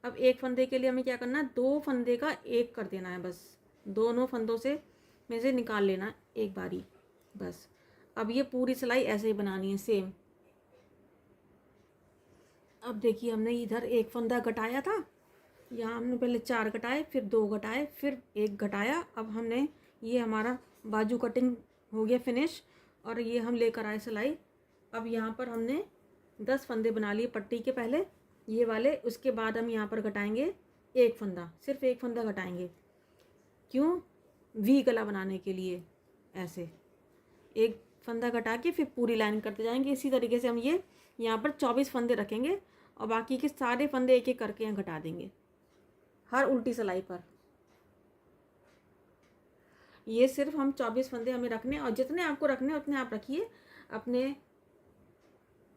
Speaker 1: अब एक फंदे के लिए हमें क्या करना है, 2 फंदे का एक कर देना है बस, दोनों फंदों से में से निकाल लेना एक बारी बस। अब ये पूरी सिलाई ऐसे ही बनानी है सेम। अब देखिए हमने इधर एक फंदा घटाया था, यहाँ हमने पहले 4 घटाए, फिर 2 घटाए, फिर 1 घटाया। अब हमने ये हमारा बाजू कटिंग हो गया फिनिश और ये हम लेकर आए सिलाई। अब यहाँ पर हमने 10 फंदे बना लिए पट्टी के पहले ये वाले, उसके बाद हम यहाँ पर घटाएंगे एक फंदा, सिर्फ एक फंदा घटाएंगे। क्यों? वी गला बनाने के लिए। ऐसे एक फंदा घटा के फिर पूरी लाइन करते जाएंगे। इसी तरीके से हम ये यहाँ पर 24 फंदे रखेंगे और बाकी के सारे फंदे एक एक करके यहाँ घटा देंगे हर उल्टी सिलाई पर। ये सिर्फ हम 24 फंदे हमें रखने, और जितने आपको रखने उतने आप रखिए अपने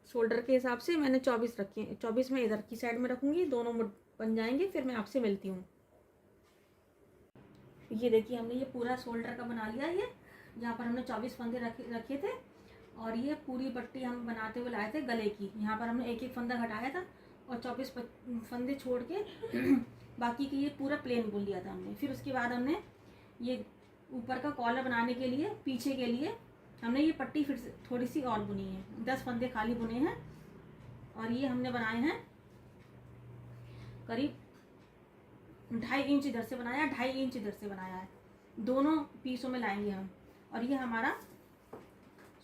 Speaker 1: शोल्डर के हिसाब से। मैंने 24 रखे हैं, 24 मैं इधर की साइड में रखूँगी, दोनों मुड़ बन जाएंगे। फिर मैं आपसे मिलती हूँ। ये देखिए हमने ये पूरा शोल्डर का बना लिया। ये यहाँ पर हमने 24 फंदे रखे थे और ये पूरी पट्टी हम बनाते हुए लाए थे गले की। यहाँ पर हमने एक एक फंदा घटाया था और 24 फंदे छोड़ के बाकी की ये पूरा प्लेन बुन लिया था हमने। फिर उसके बाद हमने ये ऊपर का कॉलर बनाने के लिए पीछे के लिए हमने ये पट्टी फिर से थोड़ी सी और बुनी है। 10 फंदे खाली बुने हैं और ये हमने बनाए हैं करीब 2.5 इंच इधर से बनाया, 2.5 इंच इधर से बनाया है। दोनों पीसों में लाएंगे हम। और ये हमारा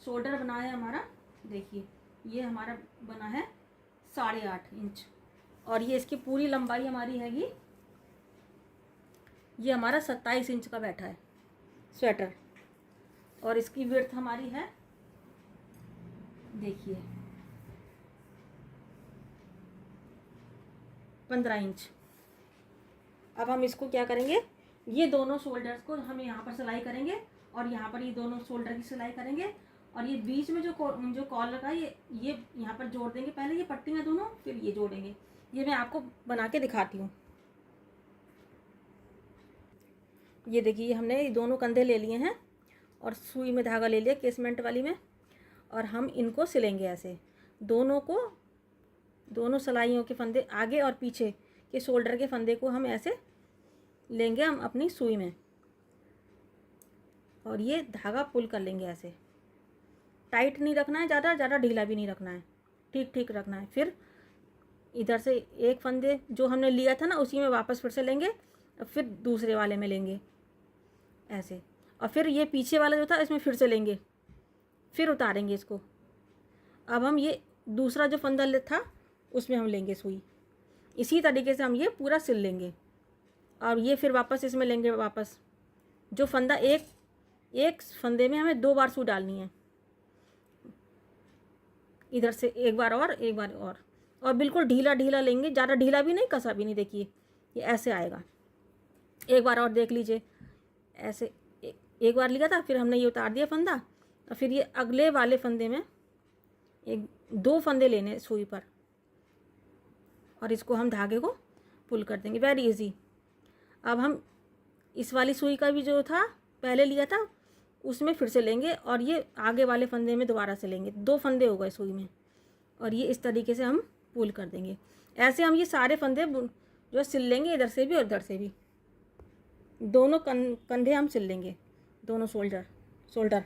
Speaker 1: शोल्डर बना है हमारा, देखिए ये हमारा बना है 8.5 इंच और ये इसकी पूरी लंबाई हमारी हैगी, ये हमारा 27 इंच का बैठा है स्वेटर। और इसकी विड्थ हमारी है, देखिए 15 इंच। अब हम इसको क्या करेंगे, ये दोनों शोल्डर्स को हम यहाँ पर सिलाई करेंगे और यहाँ पर ये दोनों शोल्डर की सिलाई करेंगे और ये बीच में जो कॉलर का ये यहाँ पर जोड़ देंगे। पहले ये पट्टी में दोनों, फिर ये जोड़ेंगे। ये मैं आपको बना के दिखाती हूँ। ये देखिए हमने ये दोनों कंधे ले लिए हैं और सुई में धागा ले लिया केसमेंट वाली में, और हम इनको सिलेंगे ऐसे। दोनों को, दोनों सिलाइयों के फंदे आगे और पीछे के शोल्डर के फंदे को हम ऐसे लेंगे हम अपनी सुई में और ये धागा पुल कर लेंगे ऐसे। टाइट नहीं रखना है, ज़्यादा ढीला भी नहीं रखना है, ठीक ठीक रखना है। फिर इधर से एक फंदे जो हमने लिया था ना उसी में वापस फिर से लेंगे और फिर दूसरे वाले में लेंगे ऐसे, और फिर ये पीछे वाला जो था इसमें फिर से लेंगे, फिर उतारेंगे इसको। अब हम ये दूसरा जो फंदा था उसमें हम लेंगे सुई। इसी तरीके से हम ये पूरा सिल लेंगे और ये फिर वापस इसमें लेंगे वापस। जो फंदा एक फंदे में हमें 2 बार सुई डालनी है, इधर से एक बार और बिल्कुल ढीला ढीला लेंगे, ज़्यादा ढीला भी नहीं, कसा भी नहीं। देखिए ये ऐसे आएगा। एक बार और देख लीजिए, ऐसे एक बार लिया था, फिर हमने ये उतार दिया फंदा और फिर ये अगले वाले फंदे में 2 फंदे लेने सुई पर और इसको हम धागे को पुल कर देंगे। Very easy. अब हम इस वाली सुई का भी जो था पहले लिया था उसमें फिर से लेंगे और ये आगे वाले फंदे में दोबारा से लेंगे। 2 फंदे हो गए सुई में और ये इस तरीके से हम पुल कर देंगे। ऐसे हम ये सारे फंदे जो सिल लेंगे, इधर से भी और इधर से भी। दोनों कंधे हम सिल लेंगे, दोनों शोल्डर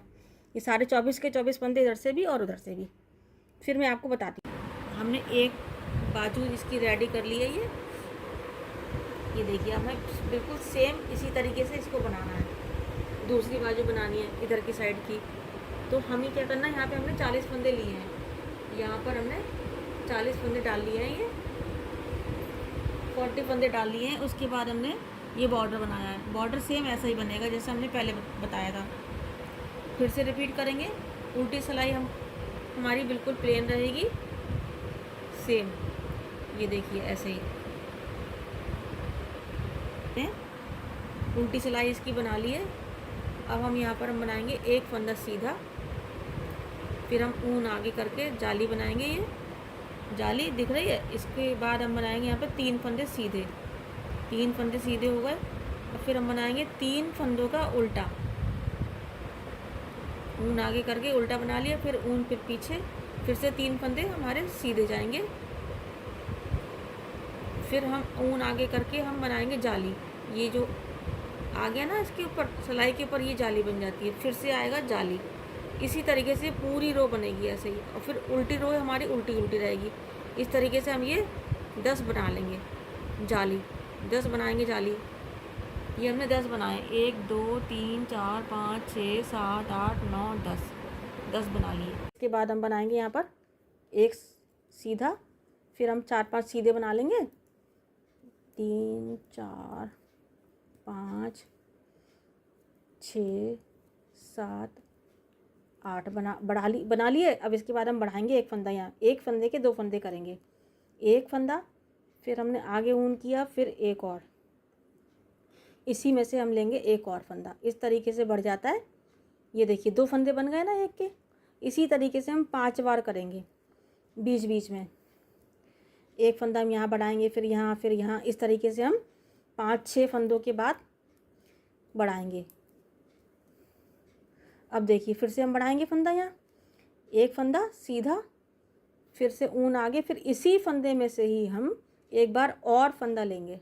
Speaker 1: ये सारे 24 के 24 फंदे इधर से भी और उधर से भी। फिर मैं आपको बताती हूँ। हमने एक बाजू इसकी रेडी कर ली है। ये देखिए हमें बिल्कुल सेम इसी तरीके से इसको बनाना है। दूसरी बाजू बनानी है इधर की साइड की। तो हमें क्या करना है, यहाँ पे हमने 40 फंदे लिए हैं, यहाँ पर हमने 40 फंदे डाल लिए हैं, ये 40 फंदे डाल लिए हैं। उसके बाद हमने ये बॉर्डर बनाया है। बॉर्डर सेम ऐसा ही बनेगा जैसे हमने पहले बताया था। फिर से रिपीट करेंगे। उल्टी सिलाई हमारी बिल्कुल प्लेन रहेगी सेम। ये देखिए ऐसे ही उल्टी सिलाई इसकी बना ली है। अब हम यहाँ पर हम बनाएंगे एक फंदा सीधा, फिर हम ऊन आगे करके जाली बनाएंगे। ये जाली दिख रही है। इसके बाद हम बनाएंगे यहाँ पे 3 फंदे सीधे, 3 फंदे सीधे हो गए। और फिर हम बनाएंगे 3 फंदों का उल्टा, ऊन आगे करके उल्टा बना लिया, फिर ऊन फिर पीछे, फिर से 3 फंदे हमारे सीधे जाएंगे। फिर हम ऊन आगे करके हम बनाएंगे जाली। ये जो आ गया ना इसके ऊपर, सिलाई के ऊपर ये जाली बन जाती है, फिर से आएगा जाली। इसी तरीके से पूरी रो बनेगी ऐसे ही, और फिर उल्टी रो हमारी उल्टी उल्टी रहेगी। इस तरीके से हम ये 10 बना लेंगे जाली, 10 बनाएंगे जाली। ये हमने 10 बनाए, 1 2 3 4 5 6 7 8 9 10 बना लिए। इसके बाद हम बनाएंगे यहाँ पर एक सीधा, फिर हम 4-5 सीधे बना लेंगे, 3 4 5 6 7 8 बना लिए। अब इसके बाद हम बढ़ाएंगे एक फंदा, यहाँ एक फंदे के 2 फंदे करेंगे, एक फंदा, फिर हमने आगे ऊन किया, फिर एक और, इसी में से हम लेंगे एक और फंदा। इस तरीके से बढ़ जाता है। ये देखिए 2 फंदे बन गए ना एक के। इसी तरीके से हम 5 बार करेंगे, बीच बीच में एक फंदा हम यहाँ बढ़ाएंगे, फिर यहाँ, फिर यहाँ। इस तरीके से हम 5-6 फंदों के बाद बढ़ाएंगे। अब देखिए फिर से हम बढ़ाएंगे फंदा, यहाँ एक फंदा सीधा, फिर से ऊन आगे, फिर इसी फंदे में से ही हम एक बार और फंदा लेंगे।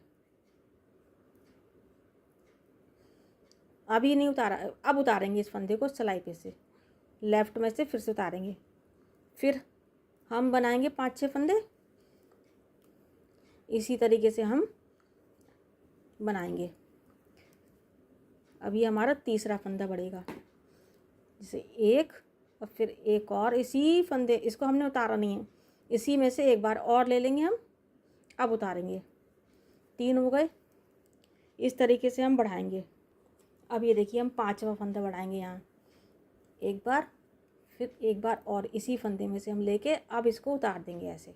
Speaker 1: अभी नहीं उतारा, अब उतारेंगे इस फंदे को सिलाई पे से, लेफ्ट में से फिर से उतारेंगे। फिर हम बनाएंगे 5-6 फंदे, इसी तरीके से हम बनाएंगे। अभी हमारा तीसरा फंदा बढ़ेगा, जैसे एक और फिर एक और, इसी फंदे, इसको हमने उतारा नहीं है, इसी में से एक बार और ले लेंगे हम। अब उतारेंगे, 3 हो गए। इस तरीके से हम बढ़ाएंगे। अब ये देखिए हम 5वां फंदा बढ़ाएंगे, यहाँ एक बार, फिर एक बार और, इसी फंदे में से हम लेके अब इसको उतार देंगे ऐसे।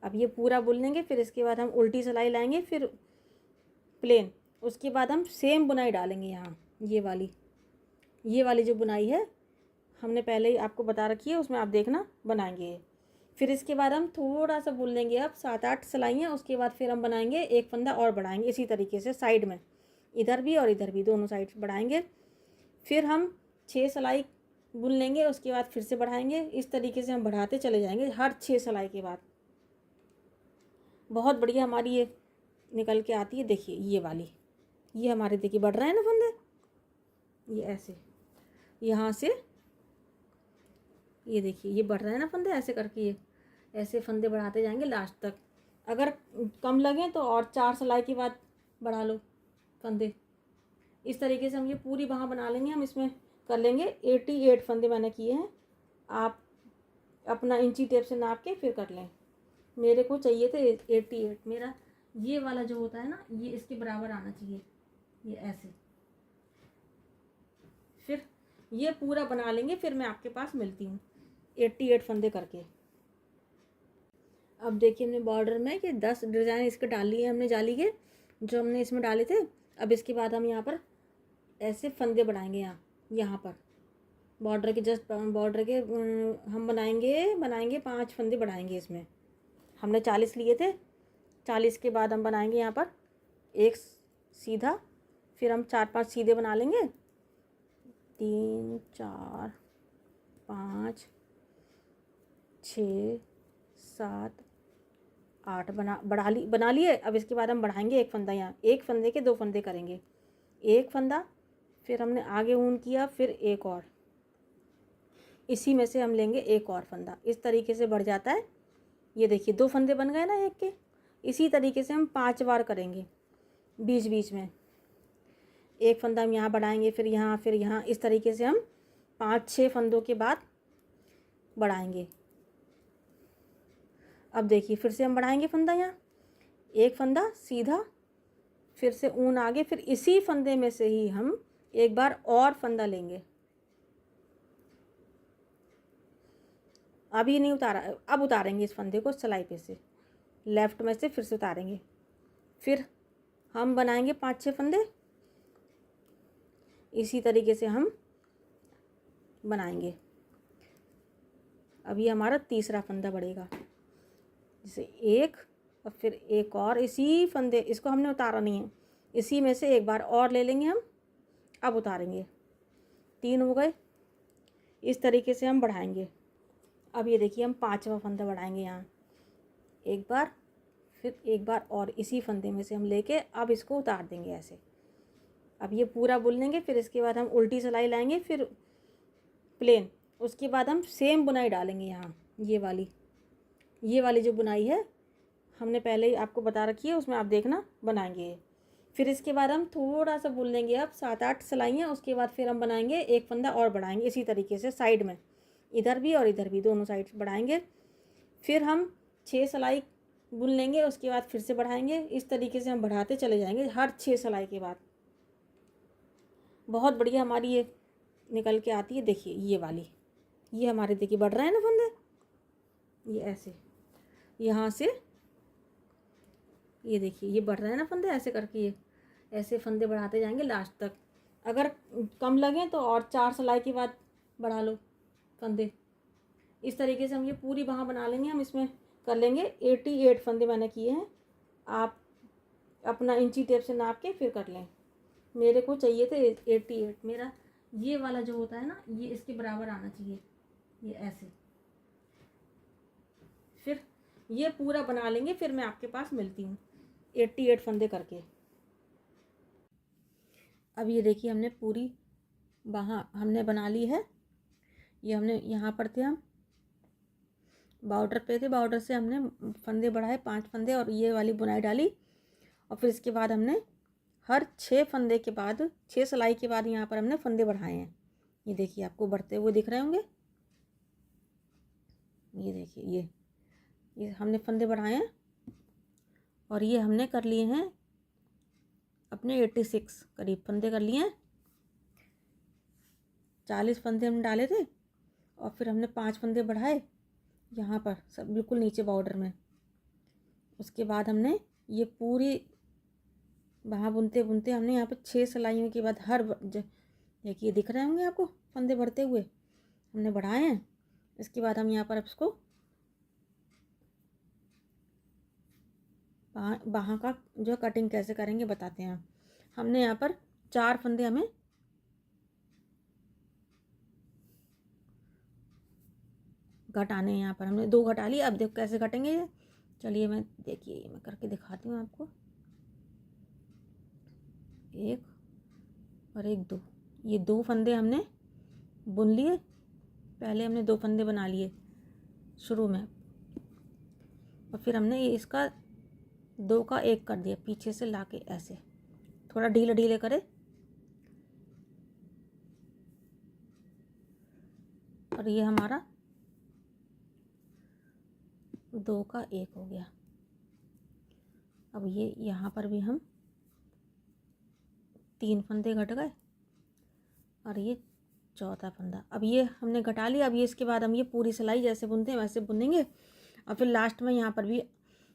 Speaker 1: अब ये पूरा बुन लेंगे, फिर इसके बाद हम उल्टी सिलाई लाएंगे, फिर प्लेन। उसके बाद हम सेम बुनाई डालेंगे यहाँ, ये वाली जो बुनाई है हमने पहले ही आपको बता रखी है, उसमें आप देखना बनाएंगे। फिर इसके बाद हम थोड़ा सा बुन लेंगे, अब 7-8 सिलाइयाँ। उसके बाद फिर हम बनाएंगे एक फंदा और बढ़ाएंगे, इसी तरीके से साइड में, इधर भी और इधर भी, दोनों साइड बढ़ाएंगे। फिर हम 6 सिलाई बुन लेंगे, उसके बाद फिर से बढ़ाएंगे। इस तरीके से हम बढ़ाते चले जाएंगे हर 6 सिलाई के बाद। बहुत बढ़िया हमारी ये निकल के आती है। देखिए ये वाली, ये हमारे देखिए बढ़ रहे हैं ना फंदे, ये ऐसे यहाँ से, ये देखिए ये बढ़ रहे हैं ना फंदे, ऐसे करके ये ऐसे फंदे बढ़ाते जाएंगे लास्ट तक। अगर कम लगे तो और 4 सिलाई के बाद बढ़ा लो फंदे। इस तरीके से हम ये पूरी बाँह बना लेंगे। हम इसमें कर लेंगे 88 फंदे मैंने किए हैं। आप अपना इंची टेप से नाप के फिर कर लें। मेरे को चाहिए थे 88, मेरा ये वाला जो होता है ना, ये इसके बराबर आना चाहिए, ये ऐसे। फिर ये पूरा बना लेंगे, फिर मैं आपके पास मिलती हूँ 88 फंदे करके। अब देखिए हमने बॉर्डर में कि 10 डिज़ाइन इसके डाल लिए हमने जाली के, जो हमने इसमें डाले थे। अब इसके बाद हम यहाँ पर ऐसे फंदे बढ़ाएंगे, यहाँ पर बॉर्डर के जस्ट बॉर्डर के हम बनाएंगे 5 फंदे बढ़ाएंगे। इसमें हमने 40 लिए थे, 40 के बाद हम बनाएंगे यहाँ पर एक सीधा, फिर हम 4-5 सीधे बना लेंगे, 3 4 5 6 7 8 बना लिए। अब इसके बाद हम बढ़ाएंगे एक फंदा, यहाँ एक फंदे के 2 फंदे करेंगे, एक फंदा, फिर हमने आगे ऊन किया, फिर एक और, इसी में से हम लेंगे एक और फंदा। इस तरीके से बढ़ जाता है। ये देखिए 2 फंदे बन गए ना एक के। इसी तरीके से हम 5 बार करेंगे, बीच बीच में एक फंदा हम यहाँ बढ़ाएंगे, फिर यहाँ, फिर यहाँ। इस तरीके से हम 5-6 फंदों के बाद बढ़ाएंगे। अब देखिए फिर से हम बढ़ाएंगे फंदा, यहाँ एक फंदा सीधा, फिर से ऊन आगे, फिर इसी फंदे में से ही हम एक बार और फंदा लेंगे। अभी नहीं उतारा, अब उतारेंगे इस फंदे को सिलाई पे से, लेफ्ट में से फिर से उतारेंगे। फिर हम बनाएंगे 5-6 फंदे, इसी तरीके से हम बनाएंगे। अभी हमारा तीसरा फंदा बढ़ेगा, जैसे 1 और फिर एक और इसी फंदे, इसको हमने उतारा नहीं है, इसी में से एक बार और ले लेंगे हम, अब उतारेंगे। 3 हो गए। इस तरीके से हम बढ़ाएंगे। अब ये देखिए हम 5वां फंदा बढ़ाएंगे यहाँ, एक बार, फिर एक बार और इसी फंदे में से हम लेके अब इसको उतार देंगे ऐसे। अब ये पूरा बुन लेंगे, फिर इसके बाद हम उल्टी सिलाई लाएंगे, फिर प्लेन, उसके बाद हम सेम बुनाई डालेंगे यहाँ। ये वाली जो बुनाई है हमने पहले ही आपको बता रखी है, उसमें आप देखना बनाएंगे। फिर इसके बाद हम थोड़ा सा बुन लेंगे, अब 7-8 सिलाइयाँ, उसके बाद फिर हम बनाएंगे एक फंदा और बढ़ाएंगे इसी तरीके से साइड में, इधर भी और इधर भी, दोनों साइड बढ़ाएंगे। फिर हम 6 सिलाई बुन लेंगे, उसके बाद फिर से बढ़ाएंगे। इस तरीके से हम बढ़ाते चले जाएंगे हर 6 सिलाई के बाद। बहुत बढ़िया हमारी ये निकल के आती है। देखिए ये वाली, ये हमारे देखिए बढ़ रहे हैं ना फंदे, ये ऐसे यहाँ से, ये देखिए ये बढ़ रहे हैं ना फंदे, ऐसे करके ये ऐसे फंदे बढ़ाते जाएंगे लास्ट तक। अगर कम लगे तो और 4 सिलाई के बाद बढ़ा लो फंदे। इस तरीके से हम ये पूरी बाँह बना लेंगे। हम इसमें कर लेंगे 88 फंदे मैंने किए हैं। आप अपना इंची टेप से नाप के फिर कर लें। मेरे को चाहिए थे 88, मेरा ये वाला जो होता है ना, ये इसके बराबर आना चाहिए, ये ऐसे। फिर ये पूरा बना लेंगे, फिर मैं आपके पास मिलती हूँ 88 फंदे करके। अब ये देखिए हमने पूरी बाँह हमने बना ली है। ये हमने यहाँ पर थे, हम बॉर्डर पे थे, बॉर्डर से हमने फंदे बढ़ाए 5 फंदे और ये वाली बुनाई डाली। और फिर इसके बाद हमने हर 6 फंदे के बाद, 6 सिलाई के बाद यहाँ पर हमने फंदे बढ़ाए हैं। ये देखिए आपको बढ़ते हुए दिख रहे होंगे, ये देखिए ये हमने फंदे बढ़ाए हैं। और ये हमने कर लिए हैं अपने 86 करीब फंदे कर लिए हैं। 40 फंदे हमने डाले थे और फिर हमने 5 फंदे बढ़ाए यहाँ पर, सब बिल्कुल नीचे बॉर्डर में। उसके बाद हमने ये पूरी बाँह बुनते बुनते हमने यहाँ पर 6 सिलाइयों के बाद हर देखिए दिख रहे होंगे आपको फंदे बढ़ते हुए हमने बढ़ाए हैं। इसके बाद हम यहाँ पर अब इसको बाँह का जो कटिंग कैसे करेंगे बताते हैं। हमने यहाँ पर 4 फंदे हमें घटाने हैं, यहाँ पर हमने 2 घटा लिए। अब देखो कैसे कटेंगे ये, चलिए मैं देखिए ये मैं करके दिखाती हूँ आपको। 1 और 1 2, ये 2 फंदे हमने बुन लिए। पहले हमने 2 फंदे बना लिए शुरू में, और फिर हमने ये इसका 2 का 1 कर दिया, पीछे से लाके ऐसे थोड़ा ढीले ढीले करे। और ये हमारा 2 का 1 हो गया। अब ये यहाँ पर भी हम 3 फंदे घट गए और ये चौथा फंदा। अब ये हमने घटा लिया। अब ये इसके बाद हम ये पूरी सिलाई जैसे बुनते हैं वैसे बुनेंगे। और फिर लास्ट में यहाँ पर भी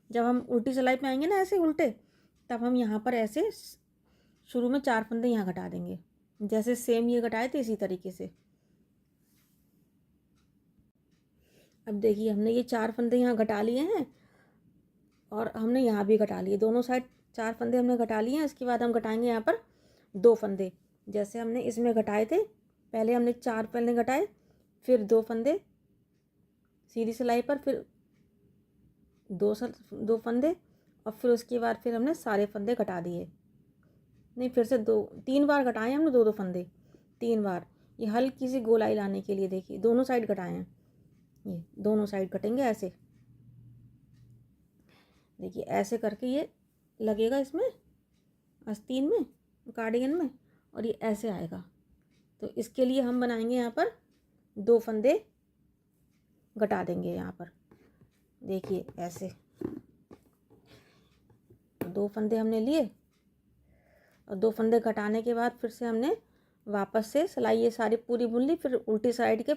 Speaker 1: जब हम उल्टी सिलाई पे आएंगे ना ऐसे उल्टे, तब हम यहाँ पर ऐसे शुरू में 4 फंदे यहाँ घटा देंगे, जैसे सेम ये घटाए थे इसी तरीके से। अब देखिए हमने ये 4 फंदे यहाँ घटा लिए हैं और हमने यहाँ भी घटा लिए, दोनों साइड 4 फंदे हमने घटा लिए हैं। इसके बाद हम घटाएंगे यहाँ पर 2 फंदे, जैसे हमने इसमें घटाए थे। पहले हमने 4 फंदे घटाए, फिर 2 फंदे सीधी सिलाई पर, फिर 2 फंदे, और फिर उसके बाद फिर हमने सारे फंदे घटा दिए। नहीं, फिर से 3 बार घटाए हमने 2 फंदे 3 बार। ये हल्की सी गोलाई लाने के लिए देखिए दोनों साइड घटाए हैं, ये दोनों साइड कटेंगे ऐसे। देखिए ऐसे करके ये लगेगा इसमें आस्तीन में, कार्डिगन में, और ये ऐसे आएगा। तो इसके लिए हम बनाएंगे यहाँ पर 2 फंदे घटा देंगे यहाँ पर, देखिए ऐसे 2 फंदे हमने लिए और 2 फंदे घटाने के बाद फिर से हमने वापस से सिलाई ये सारी पूरी बुन ली। फिर उल्टी साइड के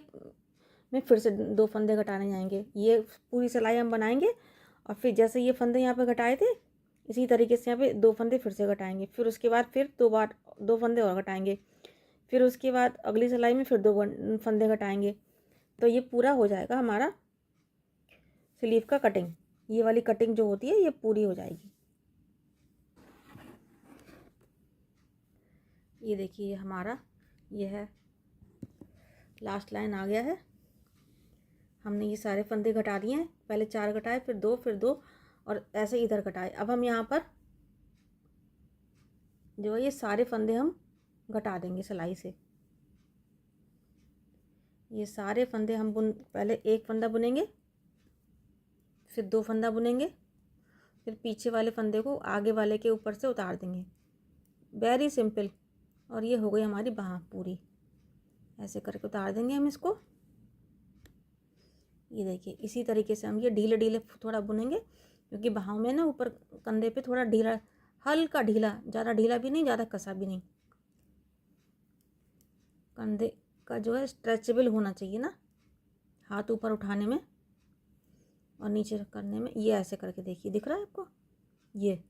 Speaker 1: में फिर से 2 फंदे घटाने जाएंगे। ये पूरी सिलाई हम बनाएंगे और फिर जैसे ये फंदे यहाँ पे घटाए थे इसी तरीके से यहाँ पे 2 फंदे फिर से घटाएंगे। फिर उसके बाद फिर 2 बार 2 फंदे और घटाएंगे। फिर उसके बाद अगली सिलाई में फिर 2 फंदे घटाएंगे। तो ये पूरा हो जाएगा हमारा स्लीव का कटिंग। ये वाली कटिंग जो होती है ये पूरी हो जाएगी। ये देखिए हमारा ये है, लास्ट लाइन आ गया है। हमने ये सारे फंदे घटा दिए हैं, पहले 4 घटाए, फिर 2, फिर 2 और ऐसे इधर घटाए। अब हम यहाँ पर जो है ये सारे फंदे हम घटा देंगे सिलाई से। ये सारे फंदे हम पहले 1 फंदा बुनेंगे, फिर 2 फंदा बुनेंगे, फिर पीछे वाले फंदे को आगे वाले के ऊपर से उतार देंगे। Very simple. और ये हो गई हमारी बाँह पूरी। ऐसे करके उतार देंगे हम इसको। ये देखिए इसी तरीके से हम ये ढीले ढीले थोड़ा बुनेंगे, क्योंकि बाहों में ना ऊपर कंधे पे थोड़ा ढीला, हल्का ढीला, ज़्यादा ढीला भी नहीं, ज़्यादा कसा भी नहीं। कंधे का जो है स्ट्रेचेबल होना चाहिए ना, हाथ ऊपर उठाने में और नीचे करने में। ये ऐसे करके देखिए, दिख रहा है आपको? ये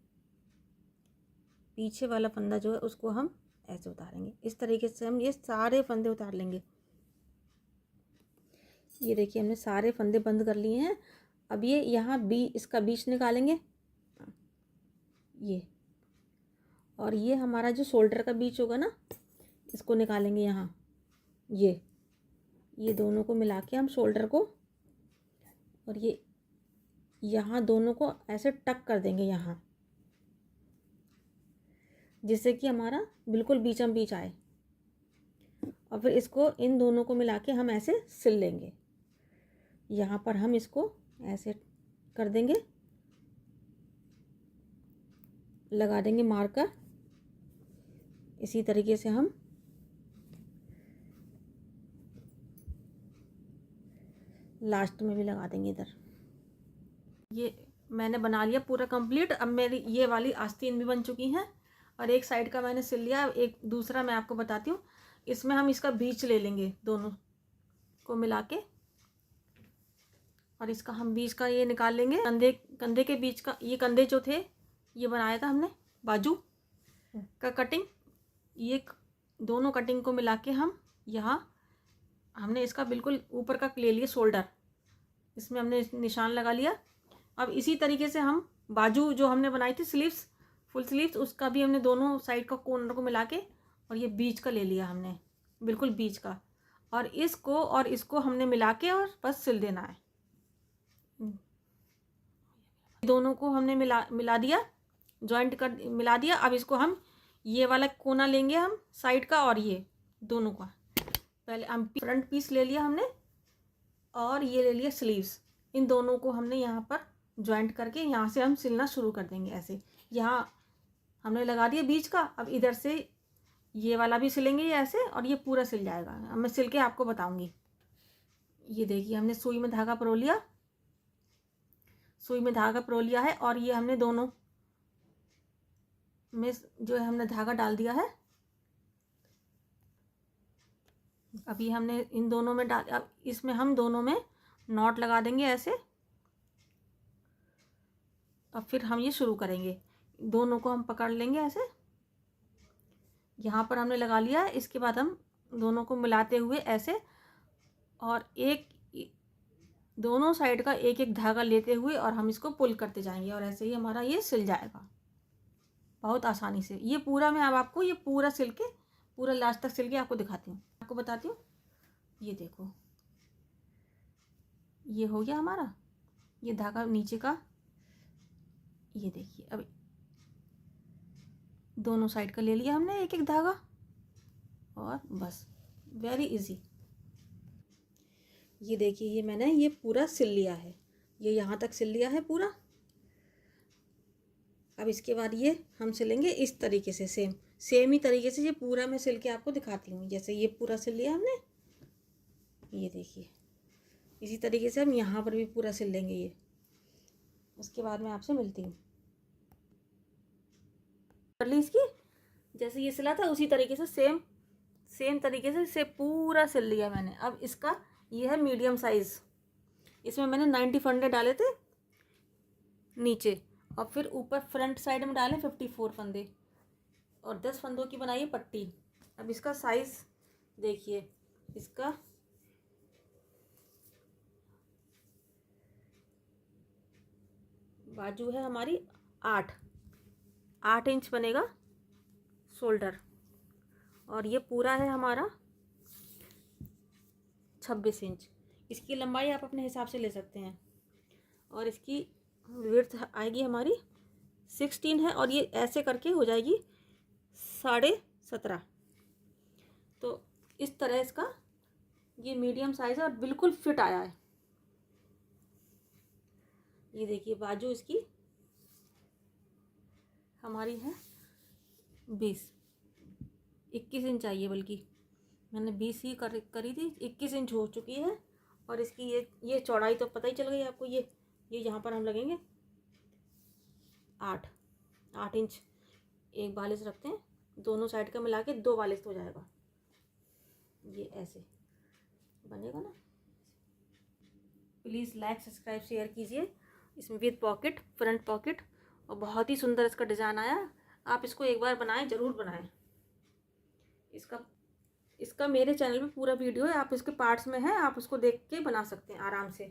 Speaker 1: पीछे वाला फंदा जो है उसको हम ऐसे उतारेंगे। इस तरीके से हम ये सारे फंदे उतार लेंगे। ये देखिए हमने सारे फंदे बंद कर लिए हैं। अब ये यहाँ इसका बीच निकालेंगे, ये, और ये हमारा जो शोल्डर का बीच होगा ना, इसको निकालेंगे यहाँ। ये दोनों को मिला के हम शोल्डर को, और ये यहाँ दोनों को ऐसे टक कर देंगे यहाँ, जिससे कि हमारा बिल्कुल बीचम बीच आए। और फिर इसको इन दोनों को मिला के हम ऐसे सिल लेंगे। यहाँ पर हम इसको ऐसे कर देंगे, लगा देंगे मार्कर। इसी तरीके से हम लास्ट में भी लगा देंगे इधर। ये मैंने बना लिया पूरा कंप्लीट। अब मेरी ये वाली आस्तीन भी बन चुकी हैं और एक साइड का मैंने सिल लिया। एक दूसरा मैं आपको बताती हूँ। इसमें हम इसका बीच ले लेंगे, दोनों को मिला के, और इसका हम बीच का ये निकाल लेंगे। कंधे के बीच का, ये कंधे जो थे ये बनाया था हमने बाजू का कटिंग। ये दोनों कटिंग को मिला के हम यहाँ हमने इसका बिल्कुल ऊपर का ले लिया शोल्डर, इसमें हमने निशान लगा लिया। अब इसी तरीके से हम बाजू जो हमने बनाई थी स्लीव्स, फुल स्लीव्स, उसका भी हमने दोनों साइड का कॉर्नर को मिला के और ये बीच का ले लिया हमने, बिल्कुल बीच का, और इसको और इसको हमने मिला के और बस सिल देना है। दोनों को हमने मिला दिया, जॉइंट कर मिला दिया। अब इसको हम ये वाला कोना लेंगे हम साइड का, और ये दोनों का पहले हम फ्रंट पीस ले लिया हमने, और ये ले लिया स्लीव्स। इन दोनों को हमने यहाँ पर जॉइंट करके यहाँ से हम सिलना शुरू कर देंगे। ऐसे यहाँ हमने लगा दिया बीच का। अब इधर से ये वाला भी सिलेंगे ये ऐसे, और ये पूरा सिल जाएगा। अब मैं सिल के आपको बताऊंगी। ये देखिए हमने सुई में धागा परो लिया, सुई में धागा परो लिया है, और ये हमने दोनों में जो है हमने धागा डाल दिया है। अभी हमने इन दोनों में डाल, अब इसमें हम दोनों में नॉट लगा देंगे ऐसे। अब फिर हम ये शुरू करेंगे, दोनों को हम पकड़ लेंगे ऐसे। यहाँ पर हमने लगा लिया है। इसके बाद हम दोनों को मिलाते हुए ऐसे, और एक दोनों साइड का एक एक धागा लेते हुए और हम इसको पुल करते जाएंगे, और ऐसे ही हमारा ये सिल जाएगा बहुत आसानी से। ये पूरा मैं अब आपको ये पूरा सिल के, पूरा लास्ट तक सिल के आपको दिखाती हूँ, आपको बताती हूँ। ये देखो ये हो गया हमारा, ये धागा नीचे का। ये देखिए अब दोनों साइड का ले लिया हमने एक एक धागा, और बस वेरी इजी। ये देखिए ये मैंने ये पूरा सिल लिया है, ये यहाँ तक सिल लिया है पूरा। अब इसके बाद ये हम सिलेंगे इस तरीके से, सेम ही तरीके से। ये पूरा मैं सिल के आपको दिखाती हूँ। जैसे ये पूरा सिल लिया हमने, ये देखिए इसी तरीके से हम यहाँ पर भी पूरा सिल लेंगे ये। उसके बाद मैं आपसे मिलती हूँ। कर ली इसकी, जैसे ये सिला था उसी तरीके से सेम तरीके से इसे पूरा सिल लिया मैंने। अब इसका ये है मीडियम साइज़, इसमें मैंने 90 फंदे डाले थे नीचे, और फिर ऊपर फ्रंट साइड में डाले 54 फंदे, और 10 फंदों की बनाई है पट्टी। अब इसका साइज़ देखिए, इसका बाजू है हमारी 8 इंच बनेगा शोल्डर, और ये पूरा है हमारा 26 इंच। इसकी लंबाई आप अपने हिसाब से ले सकते हैं। और इसकी विड्थ आएगी हमारी 16 है, और ये ऐसे करके हो जाएगी 17.5। तो इस तरह इसका ये मीडियम साइज़ है और बिल्कुल फिट आया है। ये देखिए बाजू इसकी हमारी है 21 इंच आई है, बल्कि मैंने 20 ही करी थी, 21 इंच हो चुकी है। और इसकी ये चौड़ाई तो पता ही चल गई आपको। ये यहाँ पर हम लगेंगे 8 इंच। एक बालिश रखते हैं, दोनों साइड का मिला के 2 बालिश हो जाएगा। ये ऐसे बनेगा ना। प्लीज़ लाइक सब्सक्राइब शेयर कीजिए। इसमें विद पॉकेट, फ्रंट पॉकेट, और बहुत ही सुंदर इसका डिज़ाइन आया। आप इसको एक बार बनाएं, ज़रूर बनाएं। इसका मेरे चैनल पे पूरा वीडियो है, आप इसके पार्ट्स में है, आप उसको देख के बना सकते हैं आराम से।